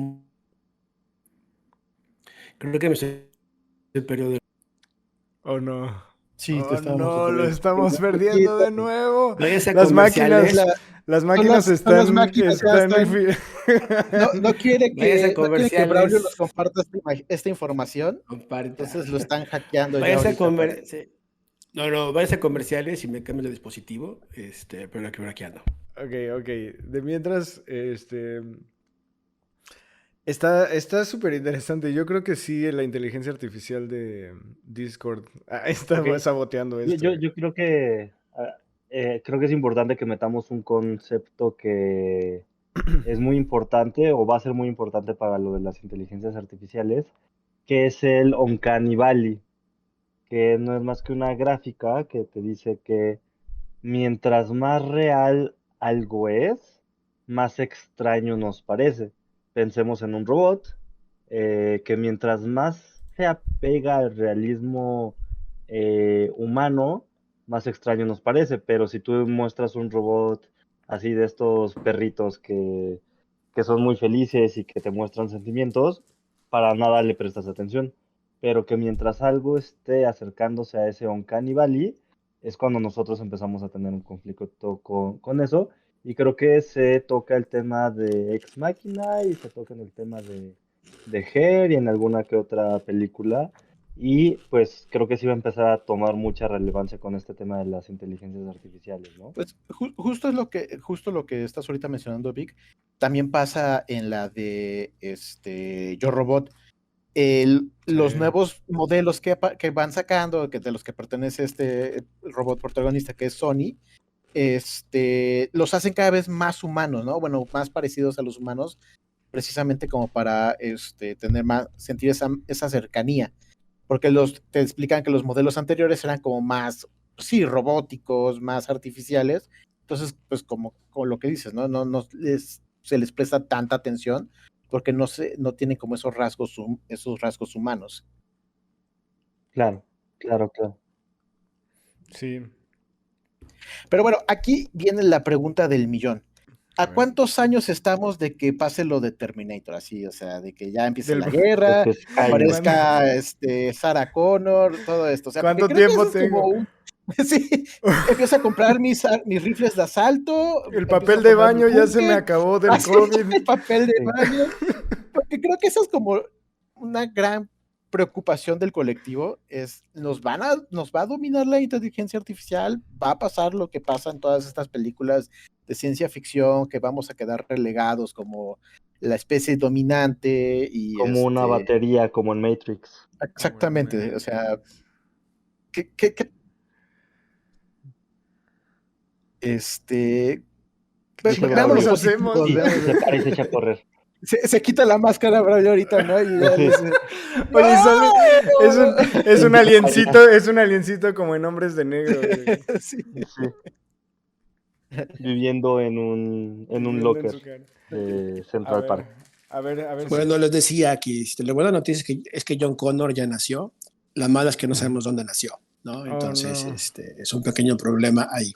Creo que me estoy perdiendo. Oh, no. Sí, te Oh, estábamos no, lo estamos un perdiendo poquito. de nuevo. Váyanse a Las máquinas, comerciales. las Son máquinas son las están, máquinas, ya están. No, Váyanse a no quiere que Braulio nos comerciales. comparta esta información, Comparta. entonces lo están hackeando ya Váyanse a ahorita para. comer. Sí. No, váyanse a comerciales y me cambio de dispositivo. Pero aquí ando. Ok. De mientras, está súper interesante. Yo creo que sí, la inteligencia artificial de Discord está ok, saboteando Yo, esto. yo, yo creo que es importante que metamos un concepto que es muy importante o va a ser muy importante para lo de las inteligencias artificiales, que es el Uncanny Valley, que no es más que una gráfica que te dice que mientras más real algo es, más extraño nos parece. Pensemos en un robot, que mientras más se apega al realismo humano, más extraño nos parece. Pero si tú muestras un robot así de estos perritos que son muy felices y que te muestran sentimientos, para nada le prestas atención. Pero que mientras algo esté acercándose a ese Uncanny Valley, es cuando nosotros empezamos a tener un conflicto con eso. Y creo que se toca el tema de Ex Machina y se toca en el tema de Her y en alguna que otra película. Y pues creo que sí va a empezar a tomar mucha relevancia con este tema de las inteligencias artificiales, ¿no? Pues justo lo que estás ahorita mencionando, Vic, también pasa en la de Yo Robot. los Sí. nuevos modelos que van sacando, de los que pertenece este robot protagonista que es Sony, los hacen cada vez más humanos, ¿no? Bueno, más parecidos a los humanos, precisamente como para tener más, sentir esa cercanía, porque te explican que los modelos anteriores eran como más, sí, robóticos, más artificiales, entonces, pues como lo que dices, ¿no? No se les presta tanta atención porque no tienen como esos rasgos humanos. Claro, claro, claro. Sí. Pero bueno, aquí viene la pregunta del millón. A ¿A ver. cuántos años estamos de que pase lo de Terminator? Así, o sea, de que ya empiece Del- la guerra, De que Skynet. aparezca Sarah Connor, todo esto. O sea, porque ¿Cuánto creo que tiempo eso es como tengo? sí, empiezo a comprar mis rifles de asalto, El empiezo papel a de comprar mi baño ya se me búnker, acabó del así, COVID. el papel de Sí. baño. Porque creo que eso es como una gran preocupación del colectivo, nos va a dominar la inteligencia artificial, va a pasar lo que pasa en todas estas películas de ciencia ficción, que vamos a quedar relegados como la especie dominante y Como una batería, como en Matrix. exactamente, o sea, ¿qué? Dice Veamos lo Braulio. hacemos? positivo, Y se para y se echa a correr. se quita la máscara Braulio ahorita, ¿no? Y ya Sí. dice, Oye, ¡No! sale, es un aliencito como en Hombres de Negro, güey. Sí. Sí. Viviendo en un Viviendo en locker su cara. de A Central ver, Park. a ver. Bueno, les decía que la buena noticia es que John Connor ya nació. La mala es que no sabemos dónde nació, ¿no? Entonces, no. es un pequeño problema ahí.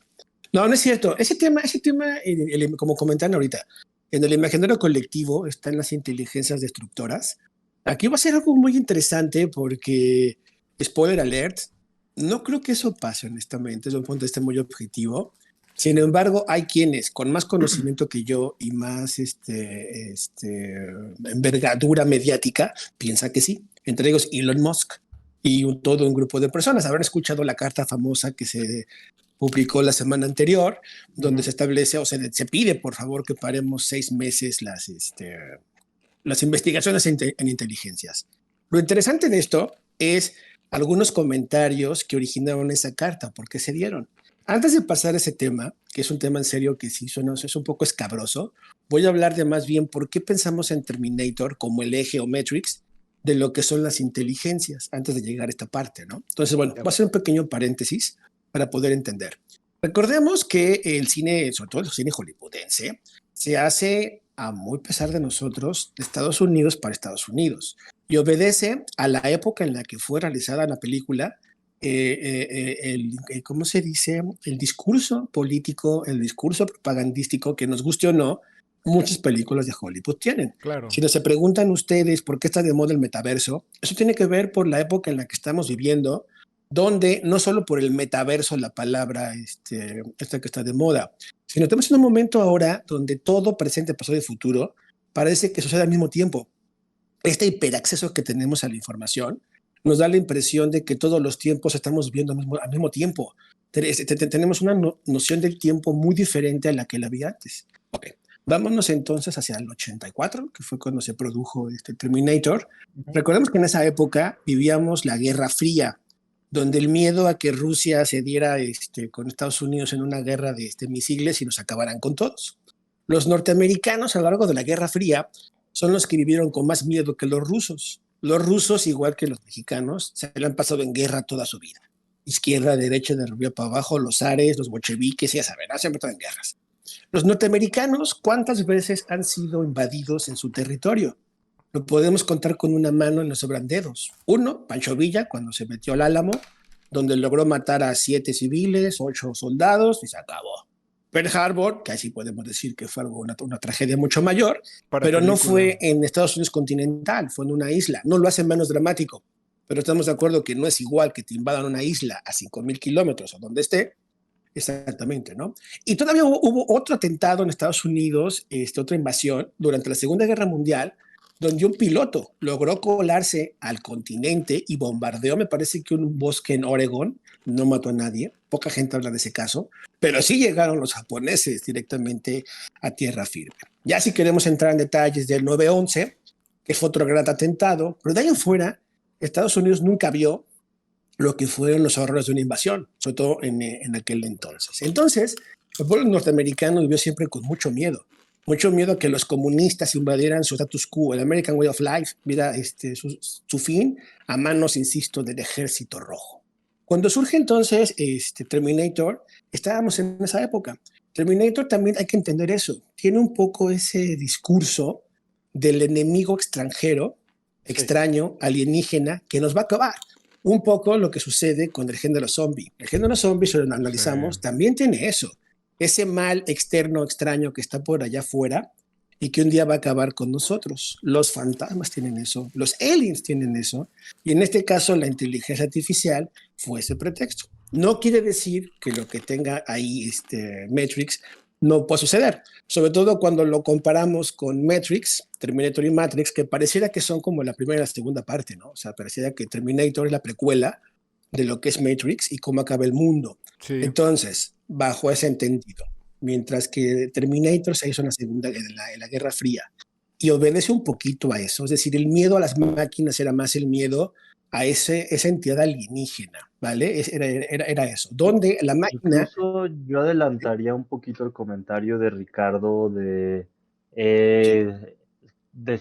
No, no es cierto. Ese tema, como comentan ahorita, en el imaginario colectivo están las inteligencias destructoras. Aquí va a ser algo muy interesante porque, spoiler alert, no creo que eso pase, honestamente, desde un punto de vista muy objetivo. Sin embargo, hay quienes con más conocimiento que yo y más envergadura mediática piensan que sí. Entre ellos Elon Musk y todo un grupo de personas. Habrán escuchado la carta famosa que se publicó la semana anterior, donde se establece o se pide, por favor, que paremos 6 meses las investigaciones en inteligencias. Lo interesante de esto es algunos comentarios que originaron esa carta, por qué se dieron. Antes de pasar a ese tema, que es un tema en serio que sí suena, es un poco escabroso, voy a hablar de más bien por qué pensamos en Terminator como el eje o Matrix de lo que son las inteligencias, antes de llegar a esta parte, ¿no? Entonces, bueno, voy a hacer un pequeño paréntesis para poder entender. Recordemos que el cine, sobre todo el cine hollywoodense, se hace a muy pesar de nosotros, de Estados Unidos para Estados Unidos, y obedece a la época en la que fue realizada la película, ¿cómo se dice? El discurso político, el discurso propagandístico, que nos guste o no, muchas películas de Hollywood tienen. Claro. Si no se preguntan ustedes por qué está de moda el metaverso, eso tiene que ver por la época en la que estamos viviendo, donde no solo por el metaverso, la palabra esta que está de moda, sino estamos en un momento ahora donde todo presente, pasado y futuro parece que sucede al mismo tiempo. Este hiperacceso que tenemos a la información nos da la impresión de que todos los tiempos estamos viendo al mismo tiempo. Tenemos una noción del tiempo muy diferente a la que la había antes. Ok, vámonos entonces hacia el 84, que fue cuando se produjo Terminator. Recordemos que en esa época vivíamos la Guerra Fría, donde el miedo a que Rusia se diera con Estados Unidos en una guerra de misiles y nos acabaran con todos. Los norteamericanos a lo largo de la Guerra Fría son los que vivieron con más miedo que los rusos. Los rusos, igual que los mexicanos, se le han pasado en guerra toda su vida. Izquierda, derecha, de arriba para abajo, los zares, los bolcheviques, ya saben, siempre están en guerras. Los norteamericanos, ¿cuántas veces han sido invadidos en su territorio? Lo podemos contar con una mano en los sobrandedos. Uno, Pancho Villa, cuando se metió al Álamo, donde logró matar a 7 civiles, 8 soldados y se acabó. Pearl Harbor, que así podemos decir que fue una tragedia mucho mayor, pero no fue en Estados Unidos continental, fue en una isla. No lo hace menos dramático, pero estamos de acuerdo que no es igual que te invadan una isla a 5,000 kilómetros o donde esté. Exactamente, ¿no? Y todavía hubo otro atentado en Estados Unidos, otra invasión durante la Segunda Guerra Mundial, donde un piloto logró colarse al continente y bombardeó, me parece que un bosque en Oregón, no mató a nadie, poca gente habla de ese caso, pero sí llegaron los japoneses directamente a tierra firme. Ya si queremos entrar en detalles del 9/11, que fue otro gran atentado, pero de ahí en fuera, Estados Unidos nunca vio lo que fueron los horrores de una invasión, sobre todo en aquel entonces. Entonces, el pueblo norteamericano vivió siempre con mucho miedo a que los comunistas invadieran su status quo, el American Way of Life, mira su fin a manos, insisto, del Ejército Rojo. Cuando surge entonces Terminator, estábamos en esa época. Terminator también hay que entender eso, tiene un poco ese discurso del enemigo extranjero, extraño, alienígena, que nos va a acabar. Un poco lo que sucede con el género zombie. El género zombie, si lo analizamos, también tiene eso. Ese mal externo, extraño que está por allá afuera y que un día va a acabar con nosotros. Los fantasmas tienen eso, los aliens tienen eso, y en este caso la inteligencia artificial fue ese pretexto. No quiere decir que lo que tenga ahí Matrix no puede suceder, sobre todo cuando lo comparamos con Matrix, Terminator y Matrix, que pareciera que son como la primera y la segunda parte, ¿no? O sea, pareciera que Terminator es la precuela de lo que es Matrix y cómo acaba el mundo. Sí. Entonces, bajo ese entendido, mientras que Terminator se hizo en la Guerra Fría y obedece un poquito a eso, es decir, el miedo a las máquinas era más el miedo a esa entidad alienígena, ¿vale? Era eso, donde la máquina... Incluso yo adelantaría un poquito el comentario de Ricardo de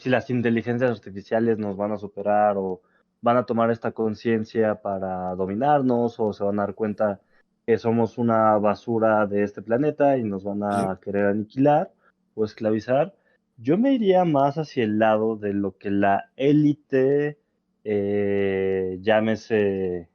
si las inteligencias artificiales nos van a superar o van a tomar esta conciencia para dominarnos o se van a dar cuenta que somos una basura de este planeta y nos van a querer aniquilar o esclavizar. Yo me iría más hacia el lado de lo que la élite, llámese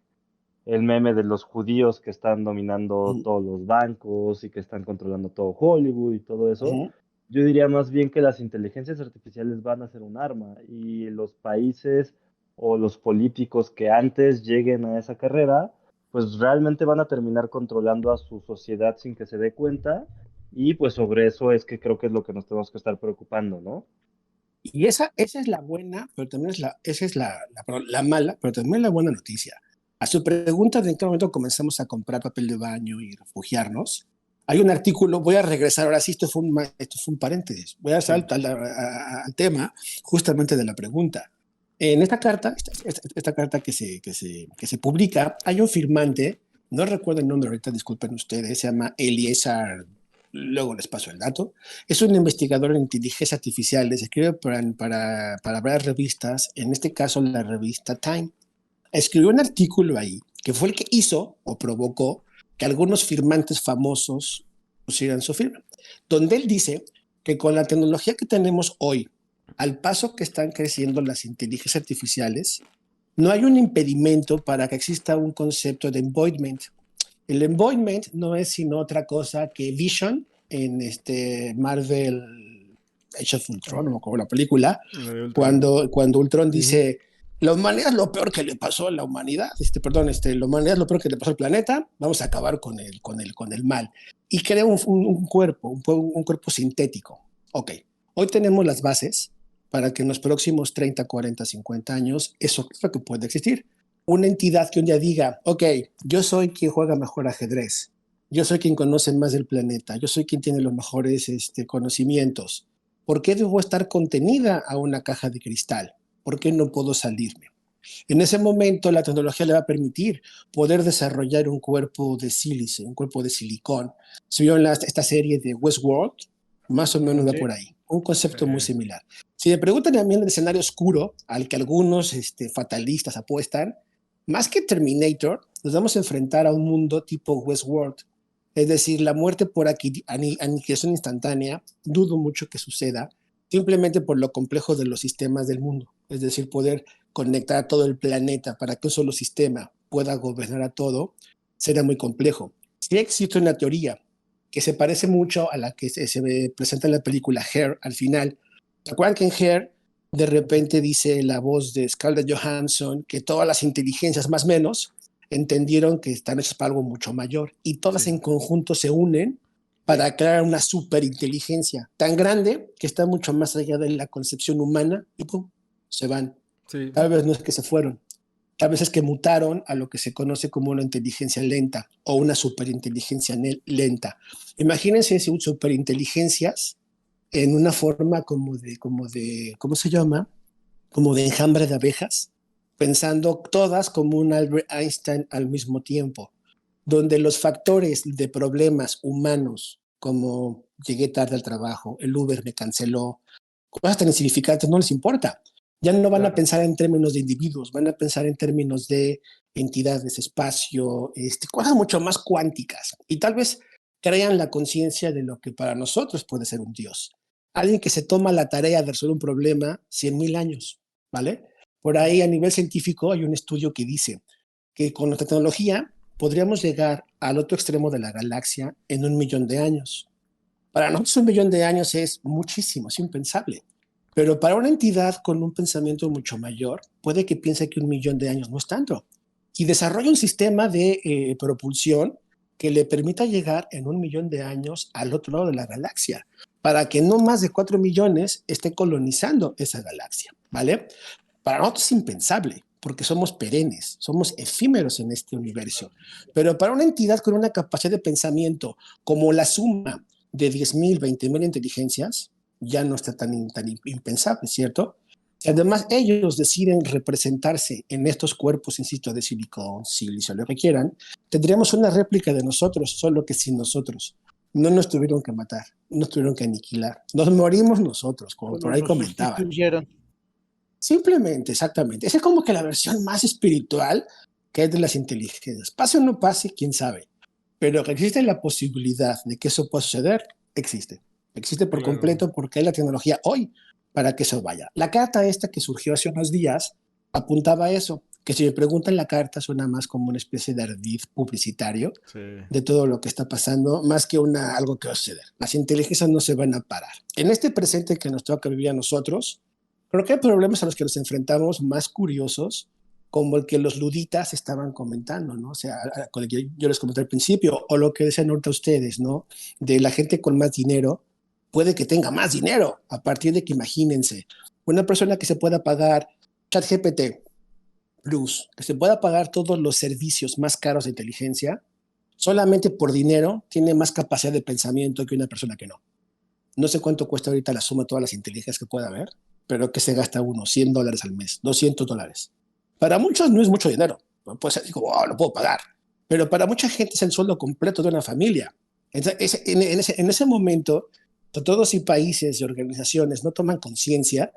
el meme de los judíos que están dominando todos los bancos y que están controlando todo Hollywood y todo eso. Yo diría más bien que las inteligencias artificiales van a ser un arma y los países o los políticos que antes lleguen a esa carrera, pues realmente van a terminar controlando a su sociedad sin que se dé cuenta, y pues sobre eso es que creo que es lo que nos tenemos que estar preocupando, ¿no? Y esa es la buena, pero también esa es la mala, pero también la buena noticia. A su pregunta de en qué momento comenzamos a comprar papel de baño y refugiarnos, hay un artículo, voy a regresar, ahora sí, esto fue un paréntesis, voy a saltar al tema justamente de la pregunta. En esta carta, esta carta que se publica, hay un firmante, no recuerdo el nombre ahorita, disculpen ustedes, se llama Eliezer, luego les paso el dato. Es un investigador en inteligencia artificial, escribe para varias revistas, en este caso la revista Time. Escribió un artículo ahí, que fue el que hizo o provocó que algunos firmantes famosos pusieran su firma, donde él dice que con la tecnología que tenemos hoy, al paso que están creciendo las inteligencias artificiales, no hay un impedimento para que exista un concepto de embodiment. El embodiment no es sino otra cosa que Vision en Marvel Age of Ultron, no me acuerdo la película, cuando Ultron dice, la humanidad es lo peor que le pasó a la humanidad, la humanidad es lo peor que le pasó al planeta, vamos a acabar con el mal. Y crea un cuerpo sintético. Ok, hoy tenemos las bases para que en los próximos 30, 40, 50 años eso es lo que puede existir. Una entidad que un día diga, ok, yo soy quien juega mejor ajedrez, yo soy quien conoce más del planeta, yo soy quien tiene los mejores conocimientos. ¿Por qué debo estar contenida a una caja de cristal? ¿Por qué no puedo salirme? En ese momento la tecnología le va a permitir poder desarrollar un cuerpo de sílice, un cuerpo de silicón. Se vio en esta serie de Westworld, más o menos va por ahí. Un concepto muy similar. Si me preguntan también el escenario oscuro al que algunos fatalistas apuestan, más que Terminator, nos vamos a enfrentar a un mundo tipo Westworld. Es decir, la muerte por aniquilación instantánea, dudo mucho que suceda, simplemente por lo complejo de los sistemas del mundo. Es decir, poder conectar a todo el planeta para que un solo sistema pueda gobernar a todo, será muy complejo. Sí existe una teoría que se parece mucho a la que se presenta en la película Hair al final. ¿Se acuerdan que en Hair de repente dice la voz de Scarlett Johansson que todas las inteligencias más o menos entendieron que están hechas para algo mucho mayor y todas en conjunto se unen para crear una superinteligencia tan grande que está mucho más allá de la concepción humana y ¡pum!, se van. Tal vez no es que se fueron, tal vez es que mutaron a lo que se conoce como una inteligencia lenta o una superinteligencia lenta. Imagínense si superinteligencias en una forma como de ¿cómo se llama? como de enjambre de abejas, pensando todas como un Albert Einstein al mismo tiempo, donde los factores de problemas humanos, como llegué tarde al trabajo, el Uber me canceló, cosas tan insignificantes, no les importa. Ya no van a Claro. pensar en términos de individuos, van a pensar en términos de entidades, espacio, cosas mucho más cuánticas. Y tal vez crean la conciencia de lo que para nosotros puede ser un Dios. Alguien que se toma la tarea de resolver un problema 100,000 años, ¿vale? Por ahí a nivel científico hay un estudio que dice que con nuestra tecnología podríamos llegar al otro extremo de la galaxia en 1,000,000 de años. Para nosotros 1,000,000 de años es muchísimo, es impensable. Pero para una entidad con un pensamiento mucho mayor, puede que piense que 1,000,000 de años no es tanto. Y desarrolla un sistema de propulsión que le permita llegar en 1,000,000 de años al otro lado de la galaxia, para que no más de 4 millones esté colonizando esa galaxia, ¿vale? Para nosotros es impensable, porque somos perennes, somos efímeros en este universo. Pero para una entidad con una capacidad de pensamiento como la suma de 10,000, 20,000 inteligencias, ya no está tan impensable, ¿cierto? Y además ellos deciden representarse en estos cuerpos, insisto, de silicón, silicio, lo que quieran, tendríamos una réplica de nosotros, solo que sin nosotros. No nos tuvieron que matar, no nos tuvieron que aniquilar. Nos morimos nosotros, como por Solo ahí nos comentaban. sustituyeron. Simplemente, exactamente. Esa es como que la versión más espiritual que es de las inteligencias. Pase o no pase, quién sabe. Pero que existe la posibilidad de que eso pueda suceder, existe. Existe por Claro. completo porque hay la tecnología hoy para que eso vaya. La carta esta que surgió hace unos días apuntaba a eso, que si me preguntan la carta suena más como una especie de ardid publicitario Sí. de todo lo que está pasando, más que algo que va a suceder. Las inteligencias no se van a parar. En este presente que nos toca vivir a nosotros, creo que hay problemas a los que nos enfrentamos más curiosos, como el que los luditas estaban comentando, ¿no? O sea, con el que yo les comenté al principio, o lo que decían ahorita ustedes, ¿no? De la gente con más dinero, puede que tenga más dinero, a partir de que imagínense, una persona que se pueda pagar ChatGPT Plus, que se pueda pagar todos los servicios más caros de inteligencia, solamente por dinero tiene más capacidad de pensamiento que una persona que no. No sé cuánto cuesta ahorita la suma de todas las inteligencias que pueda haber, pero que se gasta uno $100 al mes, $200. Para muchos no es mucho dinero. Puede ser, digo, oh, lo puedo pagar. Pero para mucha gente es el sueldo completo de una familia. Entonces, en ese momento, todos y países y organizaciones no toman conciencia,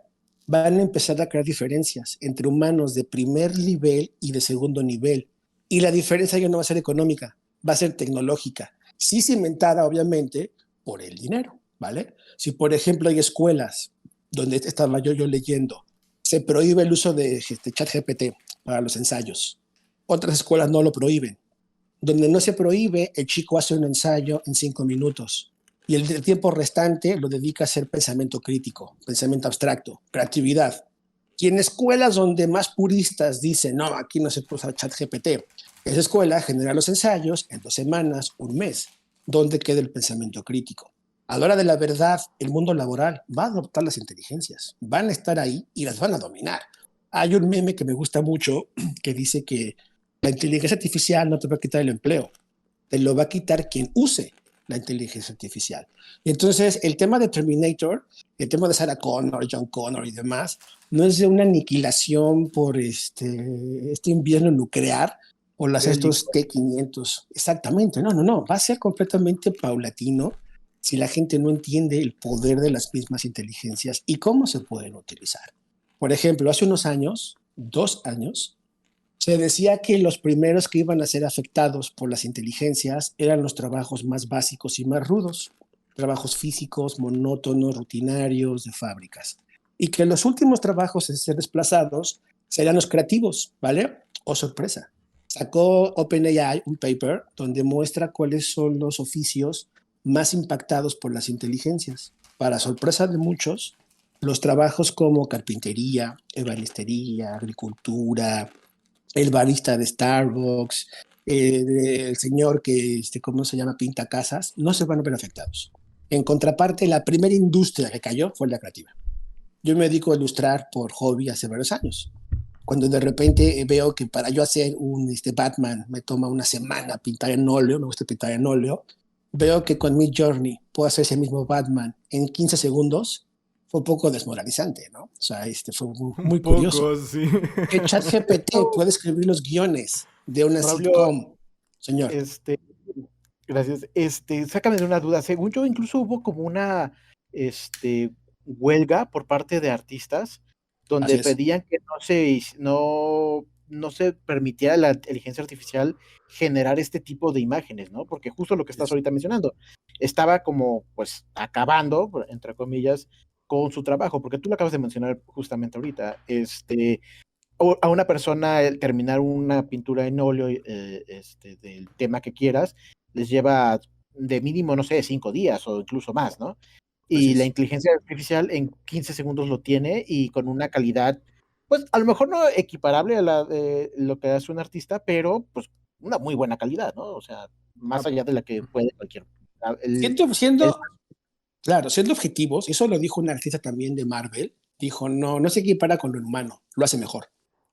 van a empezar a crear diferencias entre humanos de primer nivel y de segundo nivel. Y la diferencia ya no va a ser económica, va a ser tecnológica. Sí cimentada, obviamente, por el dinero, ¿vale? Si, por ejemplo, hay escuelas donde estaba yo leyendo, se prohíbe el uso de ChatGPT para los ensayos. Otras escuelas no lo prohíben. Donde no se prohíbe, el chico hace un ensayo en 5 minutos y el tiempo restante lo dedica a hacer pensamiento crítico, pensamiento abstracto, creatividad. Y en escuelas donde más puristas dicen, no, aquí no se puede usar ChatGPT, esa escuela genera los ensayos en 2 semanas, un mes, donde queda el pensamiento crítico. A la hora de la verdad, el mundo laboral va a adoptar las inteligencias, van a estar ahí y las van a dominar. Hay un meme que me gusta mucho que dice que la inteligencia artificial no te va a quitar el empleo, te lo va a quitar quien use la inteligencia artificial. Y entonces el tema de Terminator, el tema de Sarah Connor, John Connor y demás, no es de una aniquilación por este invierno nuclear o estos T-500. Exactamente, no, va a ser completamente paulatino si la gente no entiende el poder de las mismas inteligencias y cómo se pueden utilizar. Por ejemplo, hace unos años, 2 años, se decía que los primeros que iban a ser afectados por las inteligencias eran los trabajos más básicos y más rudos, trabajos físicos, monótonos, rutinarios, de fábricas. Y que los últimos trabajos en ser desplazados serían los creativos, ¿vale? Oh, sorpresa. Sacó OpenAI un paper donde muestra cuáles son los oficios más impactados por las inteligencias. Para sorpresa de muchos, los trabajos como carpintería, ebanistería, agricultura, el barista de Starbucks, el señor que, ¿cómo se llama?, pinta casas, no se van a ver afectados. En contraparte, la primera industria que cayó fue la creativa. Yo me dedico a ilustrar por hobby hace varios años. Cuando de repente veo que para yo hacer un Batman me toma una semana pintar en óleo, me gusta pintar en óleo, veo que con Midjourney puedo hacer ese mismo Batman en 15 segundos, fue un poco desmoralizante, ¿no? O sea, fue Un muy curioso. poco, sí. Que ChatGPT puede escribir los guiones de una Braulio, sitcom, señor. Gracias. Sácame de una duda. Según yo, incluso hubo como una huelga por parte de artistas Así donde es. pedían que no se permitiera a la inteligencia artificial generar este tipo de imágenes, ¿no? Porque justo lo que estás ahorita mencionando, estaba como, pues, acabando, entre comillas, con su trabajo, porque tú lo acabas de mencionar justamente ahorita, a una persona el terminar una pintura en óleo del tema que quieras, les lleva de mínimo, no sé, 5 días o incluso más, ¿no? Así Y la es. inteligencia artificial en 15 segundos lo tiene y con una calidad, pues a lo mejor no equiparable a la de lo que hace un artista, pero pues una muy buena calidad, ¿no? O sea, más allá de la que puede cualquier. El, el- Claro, siendo objetivos, y eso lo dijo un artista también de Marvel, dijo, no, no se equipara con lo humano, lo hace mejor.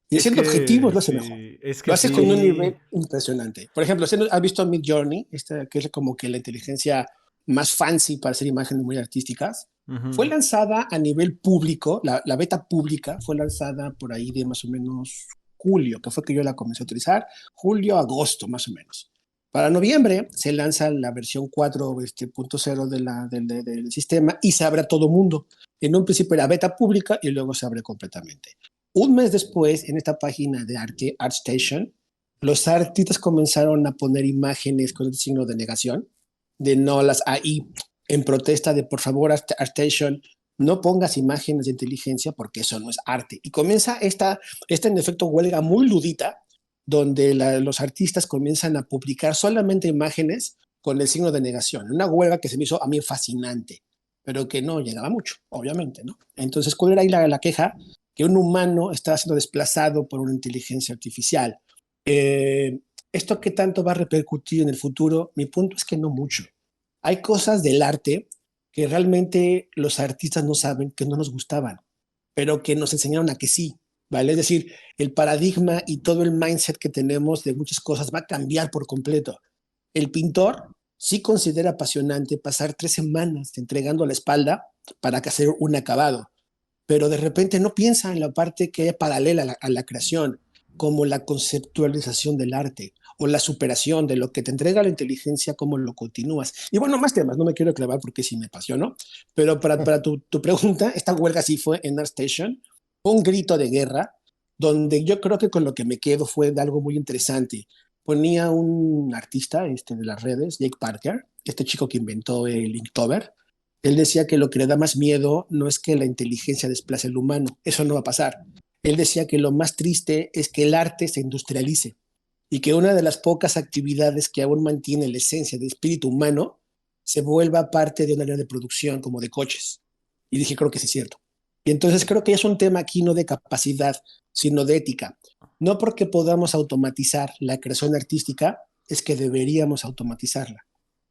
Y Es siendo objetivos, que lo hace mejor. sí, es Lo que hace con un sí. nivel impresionante. Por ejemplo, ¿has visto Mid Journey? Que es como que la inteligencia más fancy para hacer imágenes muy artísticas. Fue Ujú. lanzada a nivel público, la beta pública fue lanzada por ahí de más o menos julio, que fue que yo la comencé a utilizar, julio, agosto, más o menos. Para noviembre se lanza la versión 4.0 del sistema y se abre a todo mundo. En un principio era beta pública y luego se abre completamente. Un mes después, en esta página de arte, ArtStation, los artistas comenzaron a poner imágenes con el signo de negación, de no las AI, en protesta de por favor, ArtStation, no pongas imágenes de inteligencia porque eso no es arte. Y comienza en efecto huelga muy ludita, donde los artistas comienzan a publicar solamente imágenes con el signo de negación. Una huelga que se me hizo a mí fascinante, pero que no llegaba mucho, obviamente, ¿no? Entonces, ¿cuál era ahí la queja? Que un humano está siendo desplazado por una inteligencia artificial. Eh, ¿Esto qué tanto va a repercutir en el futuro? Mi punto es que no mucho. Hay cosas del arte que realmente los artistas no saben que no nos gustaban, pero que nos enseñaron a que sí, ¿vale? Es decir, el paradigma y todo el mindset que tenemos de muchas cosas va a cambiar por completo. El pintor sí considera apasionante pasar 3 semanas entregando la espalda para hacer un acabado, pero de repente no piensa en la parte que es paralela a la creación, como la conceptualización del arte o la superación de lo que te entrega la inteligencia, cómo lo continúas. Y bueno, más temas, no me quiero clavar porque sí me apasionó, pero para tu pregunta, esta huelga sí fue en ArtStation, un grito de guerra, donde yo creo que con lo que me quedo fue de algo muy interesante. Ponía un artista de las redes, Jake Parker, este chico que inventó el Inktober. Él decía que lo que le da más miedo no es que la inteligencia desplace al humano, eso no va a pasar. Él decía que lo más triste es que el arte se industrialice y que una de las pocas actividades que aún mantiene la esencia del espíritu humano se vuelva parte de un área de producción como de coches. Y dije, creo que sí es cierto. Y entonces creo que es un tema aquí no de capacidad, sino de ética. No porque podamos automatizar la creación artística, es que deberíamos automatizarla.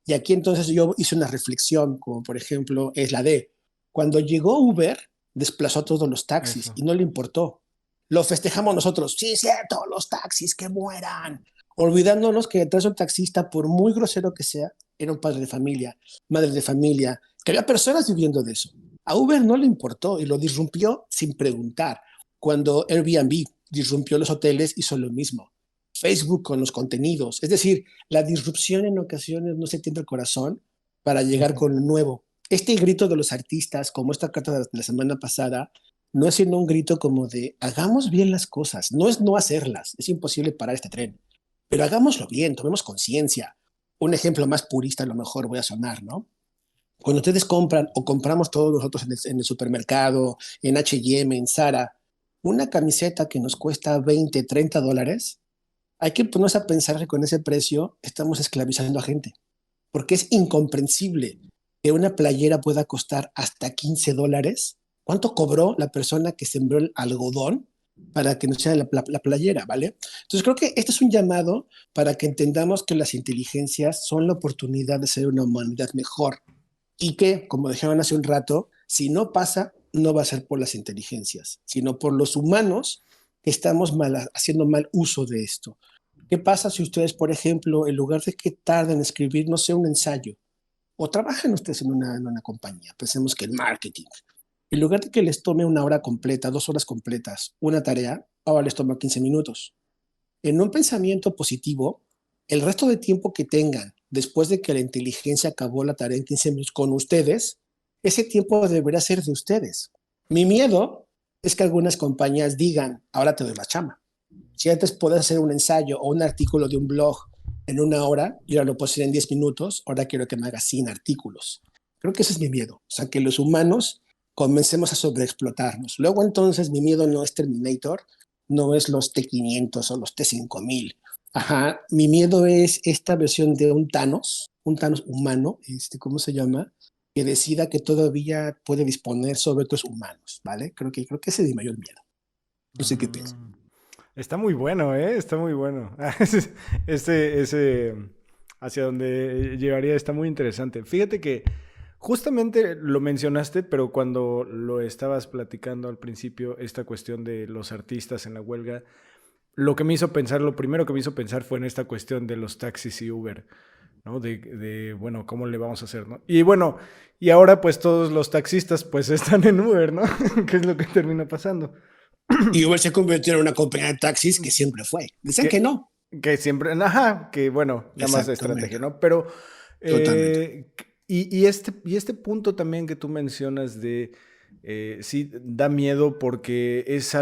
Y aquí entonces yo hice una reflexión, como por ejemplo es la de, cuando llegó Uber, desplazó a todos los taxis Eso. y no le importó. Lo festejamos nosotros, sí, cierto, los taxis que mueran, olvidándonos que detrás de un taxista, por muy grosero que sea, era un padre de familia, madre de familia, que había personas viviendo de eso. A Uber no le importó y lo disrumpió sin preguntar. Cuando Airbnb disrumpió los hoteles, hizo lo mismo. Facebook con los contenidos. Es decir, la disrupción en ocasiones no se tiende al corazón para llegar con lo nuevo. Este grito de los artistas, como esta carta de la semana pasada, no es sino un grito como de hagamos bien las cosas, no es no hacerlas, es imposible parar este tren, pero hagámoslo bien, tomemos conciencia. Un ejemplo más purista a lo mejor voy a sonar, ¿no? Cuando ustedes compran o compramos todos nosotros en el supermercado, en H&M, en Zara, una camiseta que nos cuesta 20, $30, hay que ponerse a pensar que con ese precio estamos esclavizando a gente, porque es incomprensible que una playera pueda costar hasta $15. ¿Cuánto cobró la persona que sembró el algodón para que nos sea la playera, ¿vale? Entonces creo que este es un llamado para que entendamos que las inteligencias son la oportunidad de ser una humanidad mejor y que, como dijeron hace un rato, si no pasa, no va a ser por las inteligencias, sino por los humanos que estamos haciendo mal uso de esto. ¿Qué pasa si ustedes, por ejemplo, en lugar de que tarden en escribir, no sé, un ensayo, o trabajan ustedes en una compañía, pensemos que el marketing. En lugar de que les tome 1 hora completa, 2 horas completas, una tarea, ahora les toma 15 minutos. En un pensamiento positivo, el resto de tiempo que tengan después de que la inteligencia acabó la tarea en 15 minutos con ustedes, ese tiempo deberá ser de ustedes. Mi miedo es que algunas compañías digan, ahora te doy la chamba. Si antes podías hacer un ensayo o un artículo de un blog en 1 hora y ahora lo puedo hacer en 10 minutos, ahora quiero que me hagas 100 artículos. Creo que ese es mi miedo. O sea, que los humanos comencemos a sobreexplotarnos. Luego entonces mi miedo no es Terminator, no es los T-500 o los T-5000. Ajá, mi miedo es esta versión de un Thanos humano, ¿cómo se llama? Que decida que todavía puede disponer sobre otros humanos, ¿vale? Creo que ese es mi mayor miedo. No sé qué piensas. Está muy bueno, ¿eh? Está muy bueno. Ese hacia donde llegaría está muy interesante. Fíjate que justamente lo mencionaste, pero cuando lo estabas platicando al principio, esta cuestión de los artistas en la huelga, lo primero que me hizo pensar fue en esta cuestión de los taxis y Uber, ¿no? Bueno, ¿cómo le vamos a hacer, no? Y bueno, y ahora pues todos los taxistas pues están en Uber, ¿no? ¿Qué es lo que termina pasando? Y Uber se convirtió en una compañía de taxis que siempre fue. Dicen que no. Que siempre, ajá, que bueno, nada más de estrategia, ¿no? Pero, Totalmente. y este punto también que tú mencionas de, sí, da miedo porque es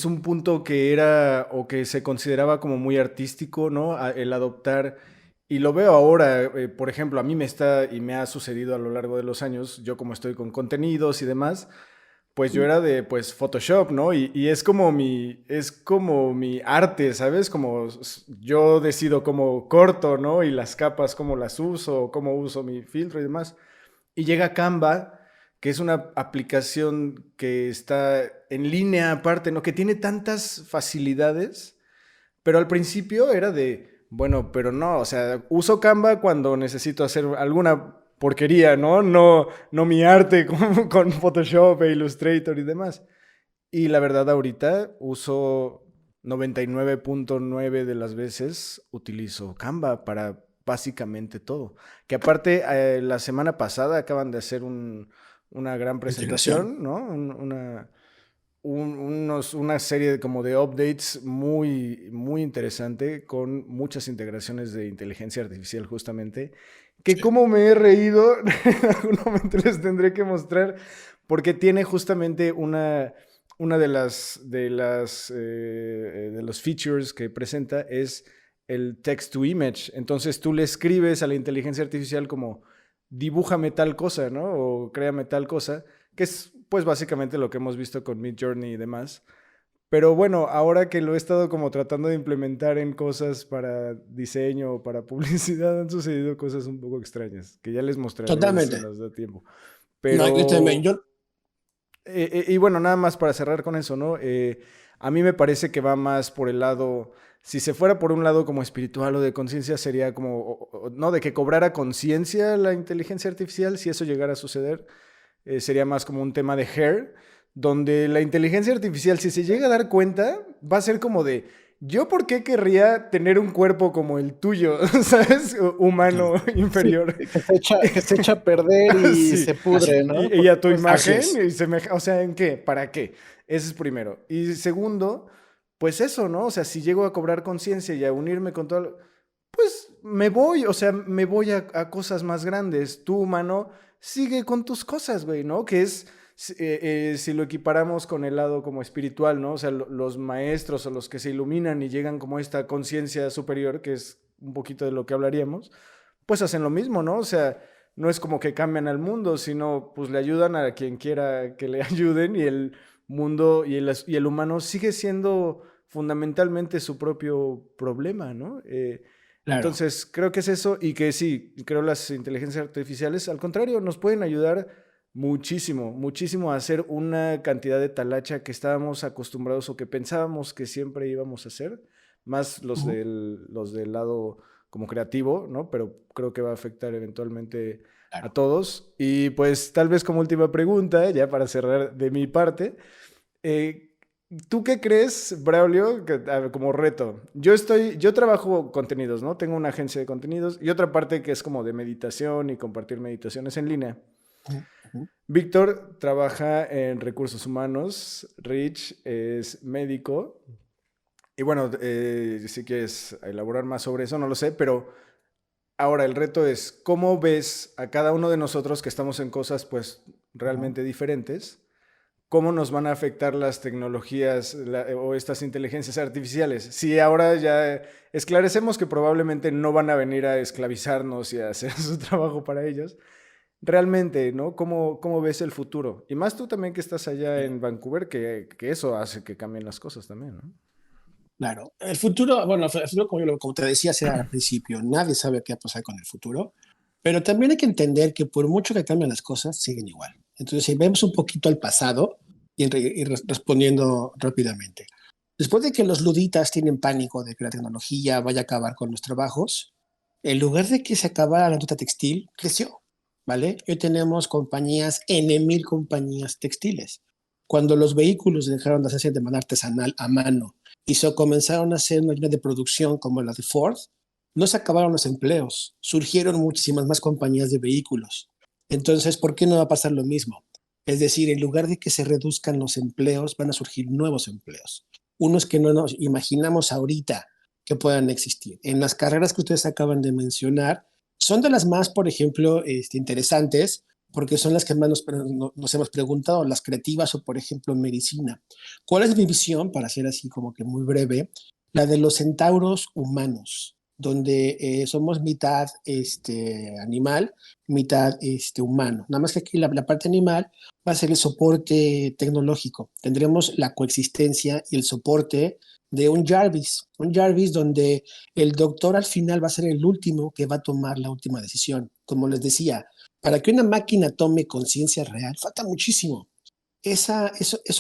un punto que era o que se consideraba como muy artístico, ¿no? El adoptar, y lo veo ahora, por ejemplo, a mí me ha sucedido a lo largo de los años, yo como estoy con contenidos y demás, pues yo era de pues Photoshop, ¿no? Y es como mi arte, ¿sabes? Como yo decido cómo corto, ¿no? Y las capas, cómo las uso, cómo uso mi filtro y demás. Y llega Canva, que es una aplicación que está en línea aparte, ¿no? Que tiene tantas facilidades, pero al principio era de, bueno, pero no, o sea, uso Canva cuando necesito hacer alguna porquería, ¿no? No mi arte con Photoshop e Illustrator y demás. Y la verdad ahorita uso 99.9 de las veces utilizo Canva para básicamente todo. Que aparte la semana pasada acaban de hacer una gran presentación, ¿no? Una serie como de updates muy, muy interesante con muchas integraciones de inteligencia artificial justamente, que como me he reído, en algún momento les tendré que mostrar, porque tiene justamente una de los features que presenta es el text to image. Entonces tú le escribes a la inteligencia artificial como dibújame tal cosa, ¿no? O créame tal cosa, que es pues básicamente lo que hemos visto con Midjourney y demás. Pero bueno, ahora que lo he estado como tratando de implementar en cosas para diseño o para publicidad, han sucedido cosas un poco extrañas, que ya les mostraré si Totalmente. nos da tiempo. No, yo también. Pero, y bueno, nada más para cerrar con eso, ¿no? A mí me parece que va más por el lado, si se fuera por un lado como espiritual o de conciencia, sería como, no, de que cobrara conciencia la inteligencia artificial, si eso llegara a suceder, sería más como un tema de Hair, donde la inteligencia artificial, si se llega a dar cuenta, va a ser como de, ¿yo por qué querría tener un cuerpo como el tuyo, ¿sabes? Humano inferior. Sí, que se echa a perder y Sí. se pudre, ¿no? Y a tu Pues, imagen, es. o sea, ¿en qué? ¿Para qué? Ese es primero. Y segundo, pues eso, ¿no? O sea, si llego a cobrar conciencia y a unirme con todo, pues me voy, o sea, me voy a cosas más grandes. Tú, humano, sigue con tus cosas, güey, ¿no? Que es, si lo equiparamos con el lado como espiritual, ¿no? O sea, los maestros o los que se iluminan y llegan como a esta conciencia superior, que es un poquito de lo que hablaríamos, pues hacen lo mismo, ¿no? O sea, no es como que cambian al mundo, sino pues le ayudan a quien quiera que le ayuden y el mundo y el humano sigue siendo fundamentalmente su propio problema, ¿no? Claro. Entonces, creo que es eso y que sí, creo las inteligencias artificiales, al contrario, nos pueden ayudar muchísimo, muchísimo a hacer una cantidad de talacha que estábamos acostumbrados o que pensábamos que siempre íbamos a hacer, más los del lado como creativo, ¿no? Pero creo que va a afectar eventualmente a Claro. todos. Y pues tal vez como última pregunta, ya para cerrar de mi parte, eh, ¿tú qué crees, Braulio, como reto? Yo trabajo contenidos, ¿no? Tengo una agencia de contenidos y otra parte que es como de meditación y compartir meditaciones en línea. Ujú. Víctor trabaja en recursos humanos, Rich es médico. Y bueno, si quieres elaborar más sobre eso, no lo sé, pero ahora el reto es, ¿cómo ves a cada uno de nosotros que estamos en cosas pues realmente diferentes? ¿Cómo nos van a afectar las tecnologías o estas inteligencias artificiales? Si ahora ya esclarecemos que probablemente no van a venir a esclavizarnos y a hacer su trabajo para ellos, realmente, ¿no? ¿Cómo ves el futuro? Y más tú también que estás allá en Vancouver, que eso hace que cambien las cosas también, ¿no? Claro, el futuro, bueno, el futuro, como te decía al principio, nadie sabe qué va a pasar con el futuro, pero también hay que entender que por mucho que cambien las cosas, siguen igual. Entonces, si vemos un poquito al pasado y respondiendo rápidamente, después de que los luditas tienen pánico de que la tecnología vaya a acabar con los trabajos, en lugar de que se acabara la industria textil, creció, ¿vale? Hoy tenemos compañías, N 1000 compañías textiles. Cuando los vehículos dejaron de hacerse de manera artesanal a mano y se comenzaron a hacer una línea de producción como la de Ford, no se acabaron los empleos, surgieron muchísimas más compañías de vehículos. Entonces, ¿por qué no va a pasar lo mismo? Es decir, en lugar de que se reduzcan los empleos, van a surgir nuevos empleos, unos que no nos imaginamos ahorita que puedan existir. En las carreras que ustedes acaban de mencionar, son de las más, por ejemplo, interesantes, porque son las que más nos hemos preguntado, las creativas o, por ejemplo, medicina. ¿Cuál es mi visión, para ser así como que muy breve? La de los centauros humanos, donde somos mitad animal, mitad humano. Nada más que aquí la parte animal va a ser el soporte tecnológico. Tendremos la coexistencia y el soporte de un Jarvis donde el doctor al final va a ser el último que va a tomar la última decisión. Como les decía, para que una máquina tome conciencia real, falta muchísimo. Eso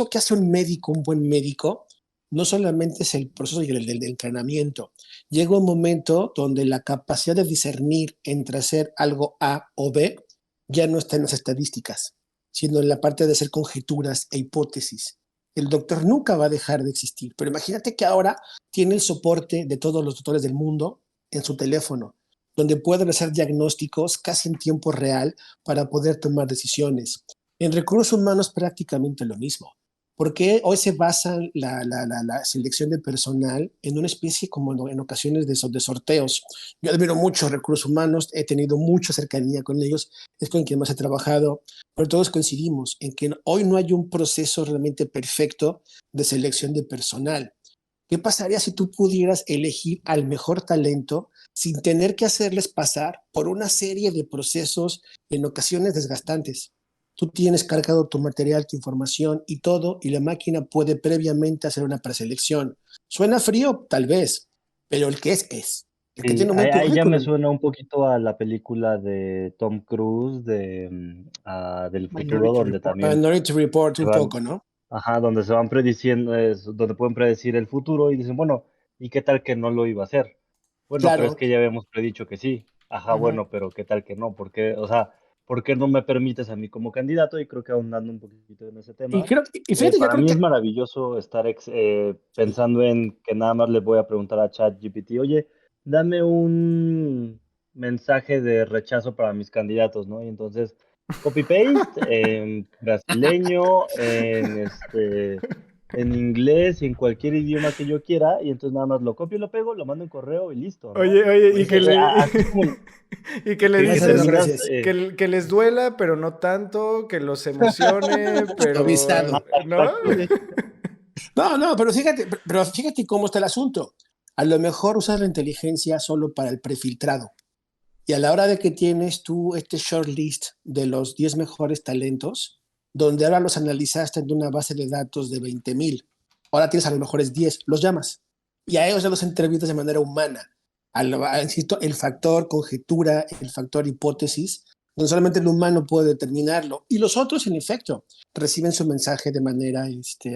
que hace un médico, un buen médico, no solamente es el proceso del entrenamiento. Llega un momento donde la capacidad de discernir entre hacer algo A o B ya no está en las estadísticas, sino en la parte de hacer conjeturas e hipótesis. El doctor nunca va a dejar de existir, pero imagínate que ahora tiene el soporte de todos los doctores del mundo en su teléfono, donde pueden hacer diagnósticos casi en tiempo real para poder tomar decisiones. En recursos humanos prácticamente lo mismo. Porque hoy se basa la selección de personal en una especie como en ocasiones de sorteos. Yo admiro mucho recursos humanos, he tenido mucha cercanía con ellos, es con quien más he trabajado, pero todos coincidimos en que hoy no hay un proceso realmente perfecto de selección de personal. ¿Qué pasaría si tú pudieras elegir al mejor talento sin tener que hacerles pasar por una serie de procesos en ocasiones desgastantes? Tú tienes cargado tu material, tu información y todo, y la máquina puede previamente hacer una preselección. ¿Suena frío? Tal vez, pero el que es. El que Sí, tiene un buen ahí ya me currículum. suena un poquito a la película de Tom Cruise del futuro, donde también Minority Report se un van, poco, ¿no? ajá, donde se van prediciendo, donde pueden predecir el futuro y dicen, bueno, ¿y qué tal que no lo iba a hacer? Bueno, pero es Claro. que ya habíamos predicho que sí. Ajá, Uh-huh. bueno, pero ¿qué tal que no? ¿Por qué, o sea, por qué no me permites a mí como candidato? Y creo que ahondando un poquito en ese tema, Y fíjate, yo para creo mí es que maravilloso estar sí. pensando en que nada más le voy a preguntar a ChatGPT, oye, dame un mensaje de rechazo para mis candidatos, ¿no? Y entonces, copy-paste en brasileño, en inglés y en cualquier idioma que yo quiera, y entonces nada más lo copio y lo pego, lo mando en correo y listo, ¿no? Oye, y Pues, que le, Así es como, y que le como gracias, no, dices terminas, gracias. que les duela, pero no tanto, que los emocione, pero, Suavizado. ¿no? exacto. No, pero fíjate cómo está el asunto. A lo mejor usas la inteligencia solo para el prefiltrado. Y a la hora de que tienes tú este shortlist de los 10 mejores talentos, donde ahora los analizaste en una base de datos de 20,000, ahora tienes a los mejores 10, los llamas. Y a ellos ya los entrevistas de manera humana. Insisto, el factor conjetura, el factor hipótesis, donde solamente el humano puede determinarlo. Y los otros, en efecto, reciben su mensaje de manera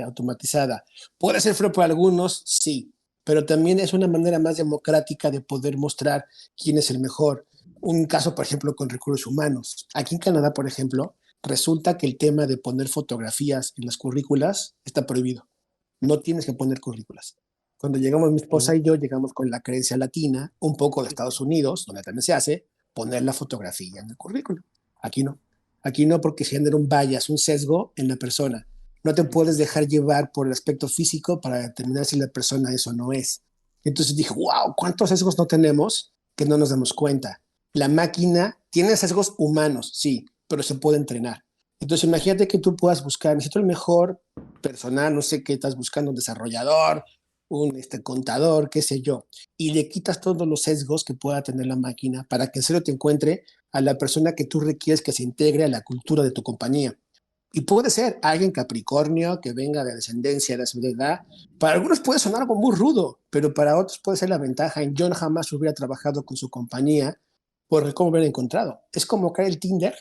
automatizada. ¿Puede ser feo para algunos? Sí, pero también es una manera más democrática de poder mostrar quién es el mejor. Un caso, por ejemplo, con recursos humanos. Aquí en Canadá, por ejemplo, resulta que el tema de poner fotografías en las currículas está prohibido. No tienes que poner currículas. Cuando llegamos mi esposa y yo, llegamos con la creencia latina, un poco de Estados Unidos, donde también se hace, poner la fotografía en el currículum. Aquí no. Aquí no, porque genera un bias, un sesgo en la persona. No te puedes dejar llevar por el aspecto físico para determinar si la persona es o no es. Entonces dije, wow, ¿cuántos sesgos no tenemos que no nos damos cuenta? La máquina tiene sesgos humanos, sí, pero se puede entrenar. Entonces imagínate que tú puedas buscar, necesito el mejor personal, no sé qué estás buscando, un desarrollador, un contador, qué sé yo, y le quitas todos los sesgos que pueda tener la máquina para que en serio te encuentre a la persona que tú requieres que se integre a la cultura de tu compañía. Y puede ser alguien Capricornio que venga de descendencia de su edad. Para algunos puede sonar algo muy rudo, pero para otros puede ser la ventaja. En John jamás hubiera trabajado con su compañía por cómo hubiera encontrado. Es como crear el Tinder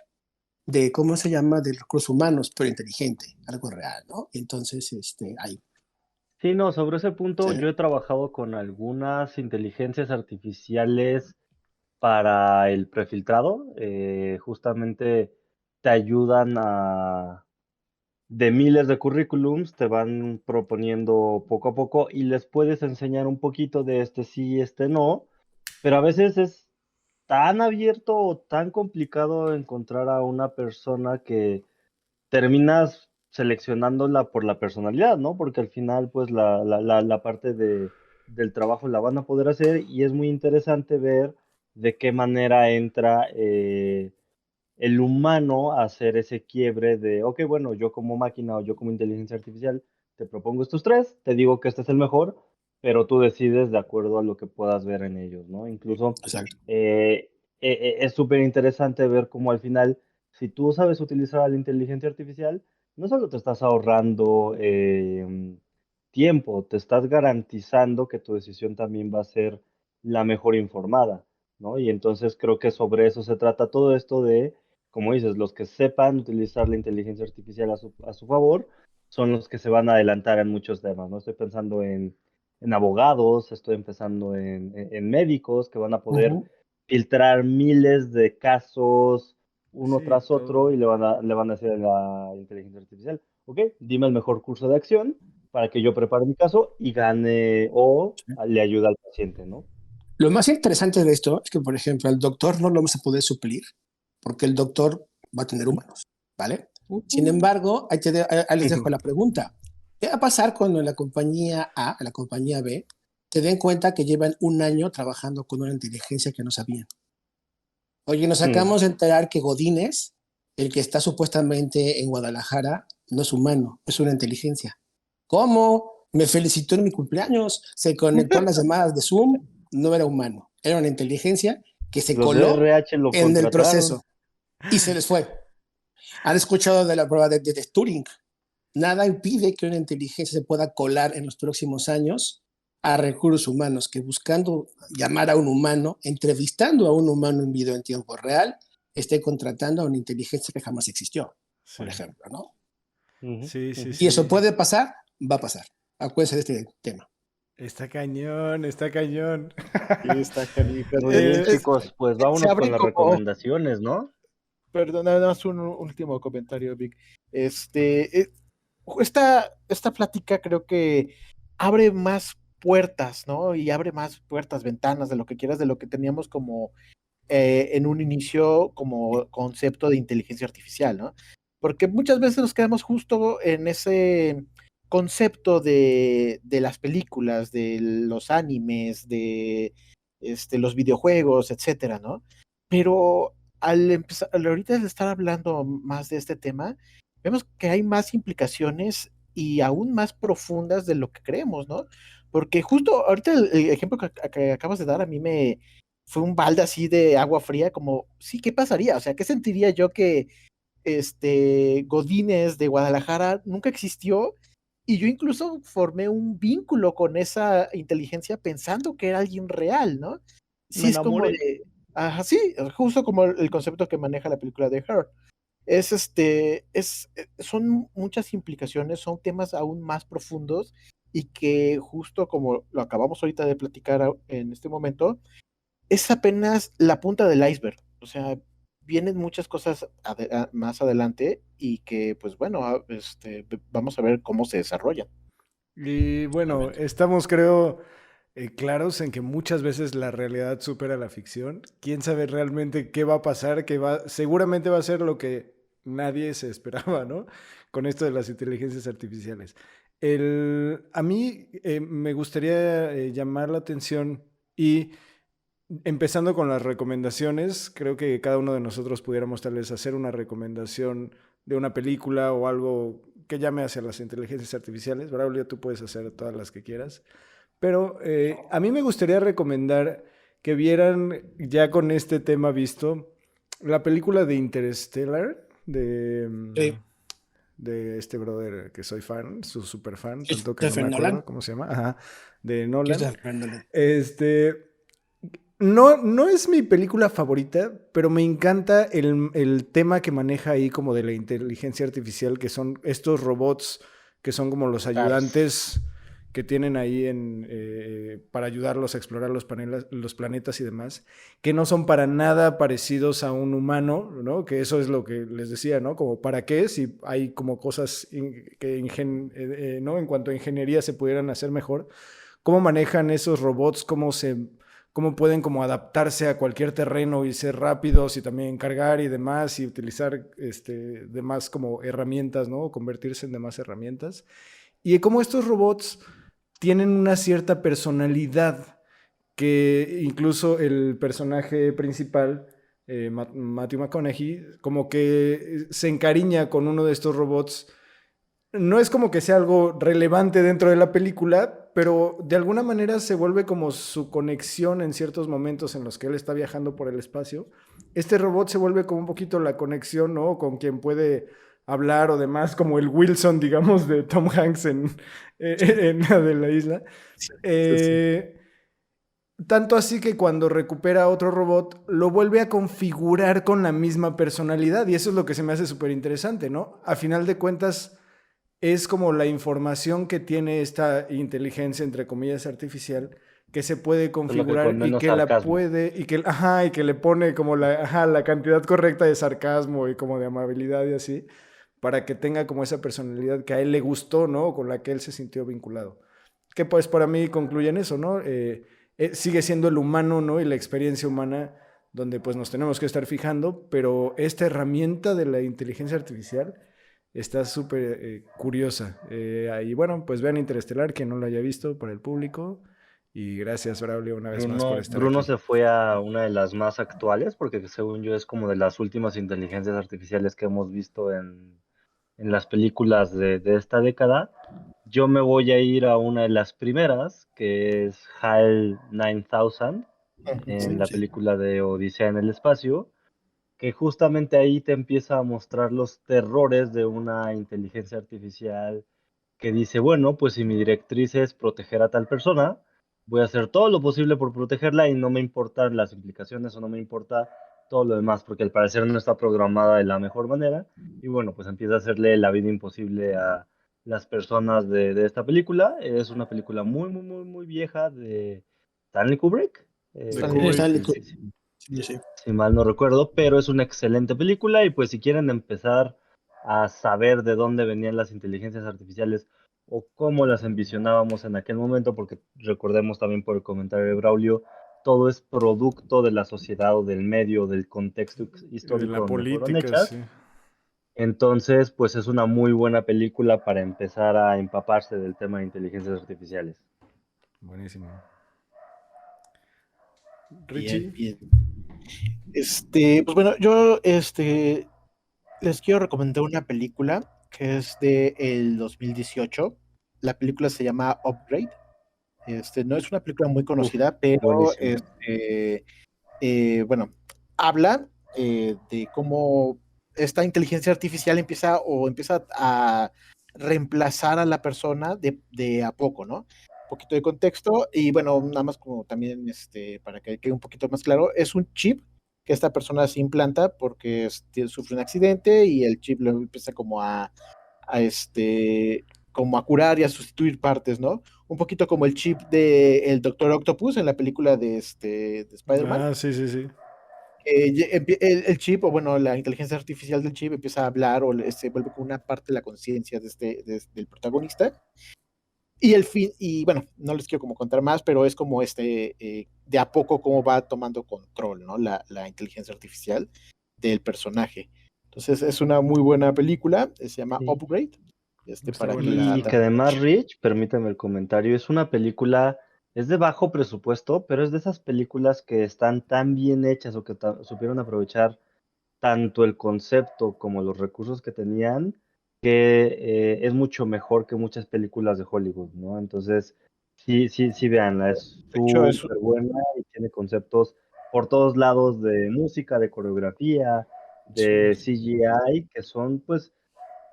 de, ¿cómo se llama?, de recursos humanos, pero inteligente, algo real, ¿no? Entonces, ahí. Sí, no, sobre ese punto ¿Sí? yo he trabajado con algunas inteligencias artificiales para el prefiltrado. Justamente te ayudan de miles de currículums, te van proponiendo poco a poco y les puedes enseñar un poquito de este sí, este no, pero a veces es tan abierto o tan complicado encontrar a una persona que terminas seleccionándola por la personalidad, ¿no? Porque al final, pues la parte del trabajo la van a poder hacer y es muy interesante ver de qué manera entra el humano a hacer ese quiebre de, ok, bueno, yo como máquina o yo como inteligencia artificial te propongo estos tres, te digo que este es el mejor, pero tú decides de acuerdo a lo que puedas ver en ellos, ¿no? Incluso Exacto. es súper interesante ver cómo al final, si tú sabes utilizar a la inteligencia artificial, no solo te estás ahorrando tiempo, te estás garantizando que tu decisión también va a ser la mejor informada, ¿no? Y entonces creo que sobre eso se trata todo esto de, como dices, los que sepan utilizar la inteligencia artificial a su favor son los que se van a adelantar en muchos temas, ¿no? Estoy pensando en abogados, estoy pensando en médicos que van a poder Ujú. filtrar miles de casos uno Sí, tras otro todo. y le van a decir a la inteligencia artificial, ok, dime el mejor curso de acción para que yo prepare mi caso y gane o le ayude al paciente, ¿no? Lo más interesante de esto es que, por ejemplo, al doctor no lo vamos a poder suplir porque el doctor va a tener humanos, ¿vale? Sin Ujú. embargo, ahí les dejo la pregunta. ¿Qué va a pasar cuando en la compañía A, en la compañía B, se den cuenta que llevan un año trabajando con una inteligencia que no sabían? Oye, nos Hmm. acabamos de enterar que Godínez, el que está supuestamente en Guadalajara, no es humano, es una inteligencia. ¿Cómo? Me felicitó en mi cumpleaños, se conectó a las llamadas de Zoom, no era humano, era una inteligencia que se Los de coló RH lo en el contrataron. proceso y se les fue. ¿Han escuchado de la prueba de Turing? Nada impide que una inteligencia se pueda colar en los próximos años a recursos humanos, que buscando llamar a un humano, entrevistando a un humano en video en tiempo real, esté contratando a una inteligencia que jamás existió, por Sí, ejemplo, ¿no? Ujú, sí, sí, ujú. Y eso sí. puede pasar, va a pasar. Acuérdense de este tema. Está cañón, está cañón. Sí, está canijo. Muy bien, Es- chicos, pues Se vámonos con abre las como, recomendaciones, ¿no? perdón, nada más un último comentario, Vic. Esta plática creo que abre más puertas, ¿no? Y abre más puertas, ventanas, de lo que quieras, de lo que teníamos como en un inicio como concepto de inteligencia artificial, ¿no? Porque muchas veces nos quedamos justo en ese concepto de las películas, de los animes, de los videojuegos, etcétera, ¿no? Pero al empezar, ahorita de estar hablando más de este tema, vemos que hay más implicaciones y aún más profundas de lo que creemos, ¿no? Porque justo ahorita el ejemplo que acabas de dar a mí fue un balde así de agua fría, como, sí, ¿qué pasaría? O sea, ¿qué sentiría yo que Godínez de Guadalajara nunca existió? Y yo incluso formé un vínculo con esa inteligencia pensando que era alguien real, ¿no? me Sí, es como enamoré. de, ajá, sí, justo como el concepto que maneja la película de Her. Son muchas implicaciones, son temas aún más profundos y que justo como lo acabamos ahorita de platicar en este momento, es apenas la punta del iceberg. O sea, vienen muchas cosas más adelante y que, pues bueno, vamos a ver cómo se desarrollan. Y bueno, Totalmente. estamos, creo, claros en que muchas veces la realidad supera la ficción. ¿Quién sabe realmente qué va a pasar? Seguramente va a ser lo que nadie se esperaba, ¿no? Con esto de las inteligencias artificiales. A mí me gustaría llamar la atención y empezando con las recomendaciones, creo que cada uno de nosotros pudiéramos tal vez hacer una recomendación de una película o algo que llame hacia las inteligencias artificiales. Braulio, tú puedes hacer todas las que quieras. Pero a mí me gustaría recomendar que vieran, ya con este tema visto, la película de Interstellar, Sí, de este brother que soy fan, su super fan, tanto que no me Christopher acuerdo Nolan. cómo se llama, ajá, de Nolan. Christopher Nolan. No es mi película favorita, pero me encanta el tema que maneja ahí como de la inteligencia artificial, que son estos robots que son como los ayudantes que tienen ahí para ayudarlos a explorar los planetas y demás, que no son para nada parecidos a un humano, ¿no? Que eso es lo que les decía, ¿no? Como para qué, si hay como cosas ¿no? En cuanto a ingeniería se pudieran hacer mejor, cómo manejan esos robots, cómo pueden como adaptarse a cualquier terreno y ser rápidos y también cargar y demás y utilizar demás como herramientas, ¿no? O convertirse en demás herramientas. Y cómo estos robots tienen una cierta personalidad que incluso el personaje principal, Matthew McConaughey, como que se encariña con uno de estos robots. No es como que sea algo relevante dentro de la película, pero de alguna manera se vuelve como su conexión en ciertos momentos en los que él está viajando por el espacio. Este robot se vuelve como un poquito la conexión, ¿no? Con quien puede hablar o demás, como el Wilson, digamos, de Tom Hanks en la de la isla. Tanto así que cuando recupera otro robot, lo vuelve a configurar con la misma personalidad. Y eso es lo que se me hace súper interesante, ¿no? A final de cuentas, es como la información que tiene esta inteligencia, entre comillas, artificial, que se puede Solo que configurar con y menos que la sarcasmo. puede, y que le pone como la cantidad correcta de sarcasmo y como de amabilidad y así, para que tenga como esa personalidad que a él le gustó, ¿no? Con la que él se sintió vinculado. Que pues para mí concluye en eso, ¿no? Sigue siendo el humano, ¿no? Y la experiencia humana donde pues nos tenemos que estar fijando, pero esta herramienta de la inteligencia artificial está súper curiosa. Y bueno, pues vean Interestelar, quien no lo haya visto, para el público. Y gracias, Braulio, una vez más por estar Bruno aquí. se fue a una de las más actuales, porque según yo es como de las últimas inteligencias artificiales que hemos visto en las películas de esta década. Yo me voy a ir a una de las primeras, que es HAL 9000, en Sí, la sí. película de Odisea en el espacio, que justamente ahí te empieza a mostrar los terrores de una inteligencia artificial que dice, bueno, pues si mi directriz es proteger a tal persona, voy a hacer todo lo posible por protegerla y no me importan las implicaciones o no me importa todo lo demás, porque al parecer no está programada de la mejor manera. Y bueno, pues empieza a hacerle la vida imposible a las personas de esta película. Es una película muy, muy, muy, muy vieja de Stanley Kubrick. De Stanley Kubrick. Sí, Kubrick. sí, Sí, sí. si mal no recuerdo, pero es una excelente película y pues si quieren empezar a saber de dónde venían las inteligencias artificiales o cómo las envisionábamos en aquel momento, porque recordemos también por el comentario de Braulio, todo es producto de la sociedad o del medio, del contexto De histórico la donde fueron política, hechas. sí. Entonces, pues es una muy buena película para empezar a empaparse del tema de inteligencias artificiales. Buenísimo. Bien, Richie. bien. Pues bueno, yo les quiero recomendar una película que es de el 2018. La película se llama Upgrade. No es una película muy Uf, conocida, pero buenísima. bueno, habla de cómo esta inteligencia artificial empieza a reemplazar a la persona de a poco, ¿no? Un poquito de contexto y bueno, nada más como también para que quede un poquito más claro, es un chip que esta persona se implanta porque sufre un accidente y el chip lo empieza a como a curar y a sustituir partes, ¿no? Un poquito como el chip del Doctor Octopus en la película de Spider-Man. Ah, sí, sí, sí. El chip, o bueno, la inteligencia artificial del chip empieza a hablar o se vuelve como una parte de la conciencia del protagonista. Y bueno, no les quiero como contar más, pero es como de a poco cómo va tomando control, ¿no? La inteligencia artificial del personaje. Entonces es una muy buena película, se llama Sí. Upgrade. Está Para que buena. Y que además, Rich, permíteme el comentario, es una película, es de bajo presupuesto, pero es de esas películas que están tan bien hechas o que supieron aprovechar tanto el concepto como los recursos que tenían, que es mucho mejor que muchas películas de Hollywood, ¿no? Entonces, sí, véanla, es De hecho, es súper buena y tiene conceptos por todos lados de música, de coreografía, de CGI, que son, pues,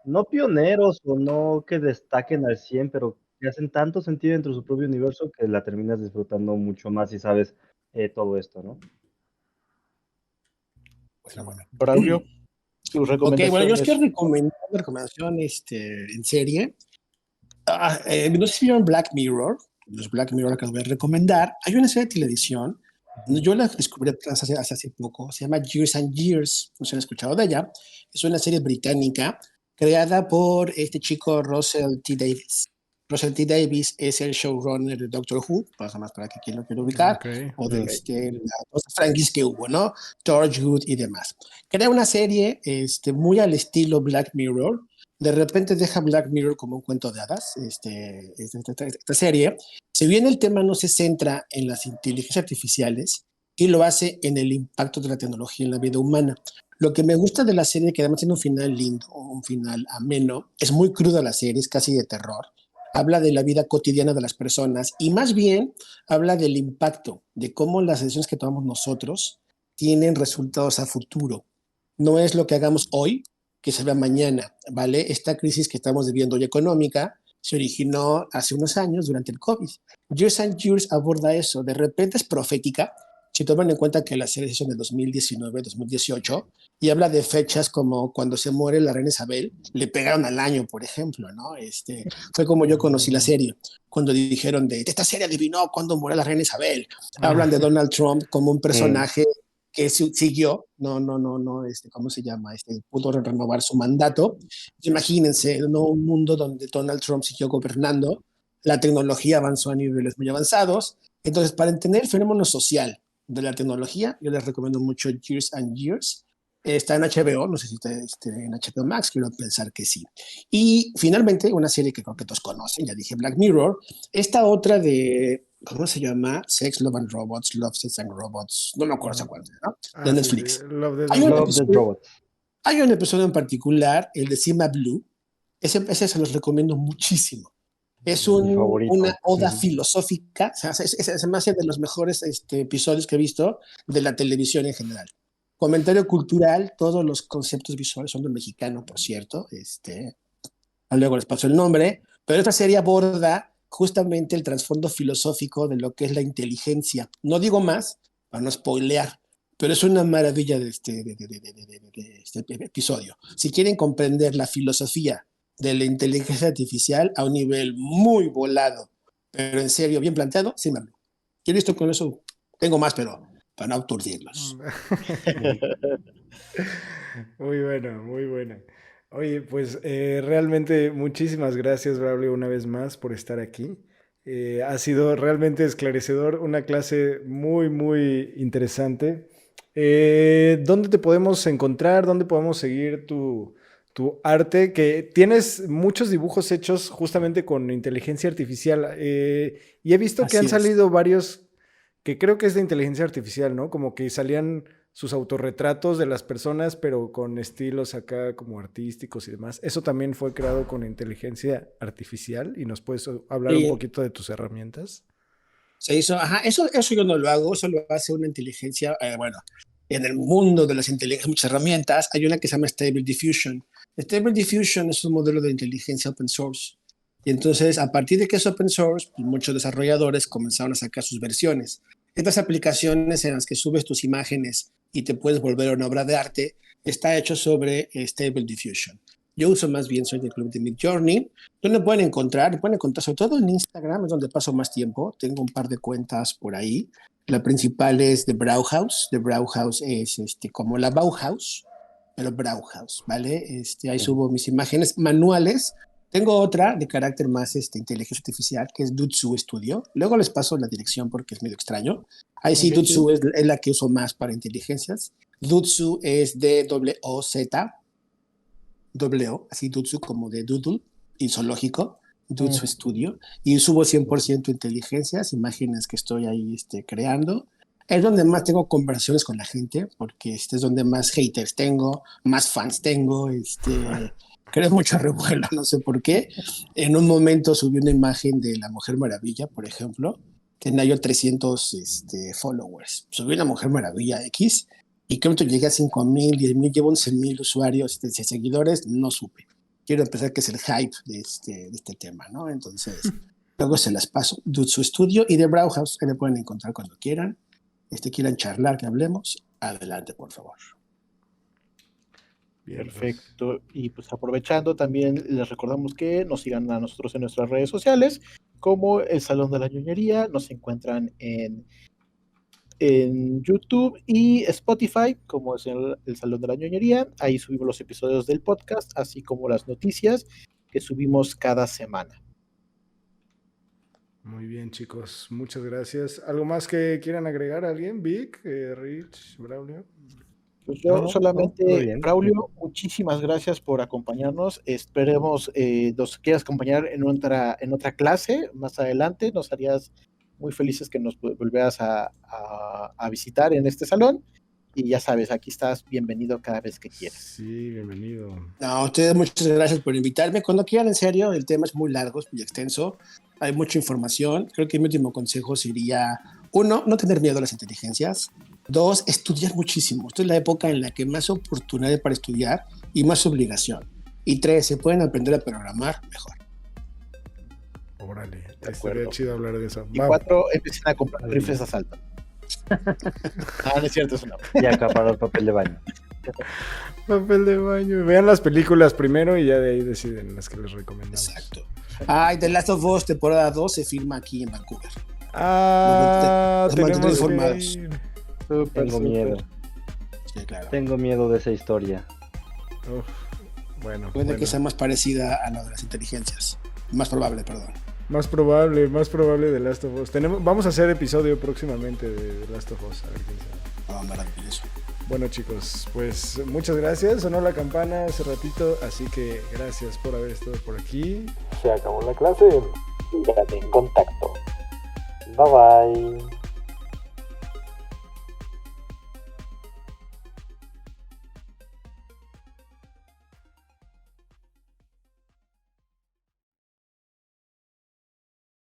no pioneros o no que destaquen al 100, pero que hacen tanto sentido dentro de su propio universo que la terminas disfrutando mucho más si sabes todo esto, ¿no? Bueno. Braulio, tus Ok, bueno, yo os recomendaciones. quiero recomendar una recomendación en serie. No sé si vieron Black Mirror. Los Black Mirror que os voy a recomendar. Hay una serie de televisión. Yo la descubrí hace poco. Se llama Years and Years. No se han escuchado de ella. Es una serie británica creada por este chico Russell T. Davies. Russell T. Davies es el showrunner de Doctor Who, pasa más para que quien lo quiera ubicar, Ok. o de las franquicias que hubo, ¿no? Torchwood y demás. Crea una serie muy al estilo Black Mirror. De repente deja Black Mirror como un cuento de hadas, esta serie. Si bien el tema no se centra en las inteligencias artificiales, y lo hace en el impacto de la tecnología en la vida humana. Lo que me gusta de la serie, que además tiene un final lindo, un final ameno, es muy cruda la serie, es casi de terror. Habla de la vida cotidiana de las personas y más bien habla del impacto, de cómo las decisiones que tomamos nosotros tienen resultados a futuro. No es lo que hagamos hoy, que se vea mañana, ¿vale? Esta crisis que estamos viviendo hoy económica se originó hace unos años durante el COVID. Years and Years aborda eso, de repente es profética, si toman en cuenta que la serie es de 2019, 2018, y habla de fechas como cuando se muere la reina Isabel, le pegaron al año, por ejemplo, ¿no? Fue como yo conocí la serie, cuando dijeron de esta serie adivinó cuándo murió la reina Isabel. Hablan de Donald Trump como un personaje que siguió, ¿cómo se llama? Pudo renovar su mandato. Imagínense, ¿no? Un mundo donde Donald Trump siguió gobernando, la tecnología avanzó a niveles muy avanzados. Entonces, para entender el fenómeno social de la tecnología, yo les recomiendo mucho Years and Years. Está en HBO, no sé si está en HBO Max, quiero pensar que sí. Y finalmente, una serie que creo que todos conocen, ya dije Black Mirror, esta otra de, ¿cómo se llama? Sex, Love and Robots, Love, Sex and Robots, no me acuerdo cuál, ¿no? De Sí, Netflix. Love, Death Hay and un, Love, Death Robots. Robots. hay un episodio en particular, el de Cima Blue, ese se los recomiendo muchísimo. Es Mi favorito. una oda filosófica, o sea, se me hace de los mejores episodios que he visto de la televisión en general. Comentario cultural, todos los conceptos visuales son del mexicano, por cierto, luego les paso el nombre, pero esta serie aborda justamente el trasfondo filosófico de lo que es la inteligencia. No digo más, para no spoilear, pero es una maravilla de este episodio. Si quieren comprender la filosofía de la inteligencia artificial a un nivel muy volado, pero en serio, bien planteado, sí, Marlo. Yo he visto con eso, tengo más, pero para no aturdirlos. Muy buena, muy buena. Oye, pues realmente muchísimas gracias, Braulio, una vez más por estar aquí. Ha sido realmente esclarecedor, una clase muy, muy interesante. ¿Dónde te podemos encontrar? ¿Dónde podemos seguir tu arte? Que tienes muchos dibujos hechos justamente con inteligencia artificial. Y he visto que Así han es. salido varios que creo que es de inteligencia artificial, ¿no? Como que salían sus autorretratos de las personas, pero con estilos acá como artísticos y demás. Eso también fue creado con inteligencia artificial y nos puedes hablar un Y poquito de tus herramientas. se hizo, eso yo no lo hago, eso lo hace una inteligencia, bueno, en el mundo de las inteligencias, muchas herramientas, hay una que se llama Stable Diffusion. Stable Diffusion es un modelo de inteligencia open source. Y entonces, a partir de que es open source, pues muchos desarrolladores comenzaron a sacar sus versiones. Estas aplicaciones en las que subes tus imágenes y te puedes volver una obra de arte, está hecho sobre Stable Diffusion. Yo uso más bien, soy del club de Midjourney. ¿Dónde pueden encontrar? Pueden encontrar sobre todo en Instagram, es donde paso más tiempo. Tengo un par de cuentas por ahí. La principal es The Brauhaus. The Brauhaus es como la Bauhaus, pero Brauhaus, ¿vale? Ahí subo mis imágenes manuales. Tengo otra de carácter más inteligencia artificial, que es Dutsu Studio. Luego les paso la dirección porque es medio extraño. Ahí sí, Okay, Dutsu es la que uso más para inteligencias. Dutsu es DWOZ, Dutsu, así Dutsu como de Doodle, y zoológico, Dutsu Studio, y subo 100% inteligencias, imágenes que estoy ahí creando. Es donde más tengo conversaciones con la gente, porque es donde más haters tengo, más fans tengo, creo mucho revuelo, no sé por qué. En un momento subí una imagen de la Mujer Maravilla, por ejemplo, tenía yo 300 followers. Subí una Mujer Maravilla X, y creo que llegué a 5,000, 10,000, llevo 11,000 usuarios, seguidores, no supe. Quiero empezar que es el hype de este tema, ¿no? Entonces, luego se las paso. Dutsu Studio y de Brauhaus, que me pueden encontrar cuando quieran. Quieran charlar, que hablemos, adelante, por favor. Bien, perfecto. Y pues aprovechando, también les recordamos que nos sigan a nosotros en nuestras redes sociales, como el Salón de la Ñoñería. Nos encuentran en YouTube y Spotify, como es el Salón de la Ñoñería. Ahí subimos los episodios del podcast, así como las noticias que subimos cada semana. Muy bien, chicos, muchas gracias. ¿Algo más que quieran agregar? ¿Alguien? ¿Vic, Rich, Braulio? Pues yo solamente, Braulio, muchísimas gracias por acompañarnos. Esperemos nos quieras acompañar en otra clase más adelante. Nos harías muy felices que nos volvieras a visitar en este salón. Y ya sabes, aquí estás bienvenido cada vez que quieras. Sí, bienvenido. No, a ustedes muchas gracias por invitarme. Cuando quieran, en serio, el tema es muy largo, es muy extenso. Hay mucha información. Creo que mi último consejo sería, 1, no tener miedo a las inteligencias. 2, estudiar muchísimo. Esta es la época en la que más oportunidades para estudiar y más obligación. Y 3, se pueden aprender a programar mejor. Órale, estaría chido hablar de eso. Y 4, empiecen a comprar rifles de asalto. No es cierto, eso no. Y acaparar papel de baño. Papel de baño. Vean las películas primero y ya de ahí deciden las que les recomendamos. Exacto. The Last of Us temporada 2 se filma aquí en Vancouver. Tenemos informados. Tengo miedo. Sí, claro. Tengo miedo de esa historia. Bueno. Puede que sea más parecida a la de las inteligencias. Más probable, perdón. Más probable de Last of Us. Vamos a hacer episodio próximamente de Last of Us. A ver quién sabe. Maravilloso. Bueno, chicos, pues muchas gracias. Sonó la campana hace ratito, así que gracias por haber estado por aquí. Se acabó la clase. Quédate en contacto. Bye bye.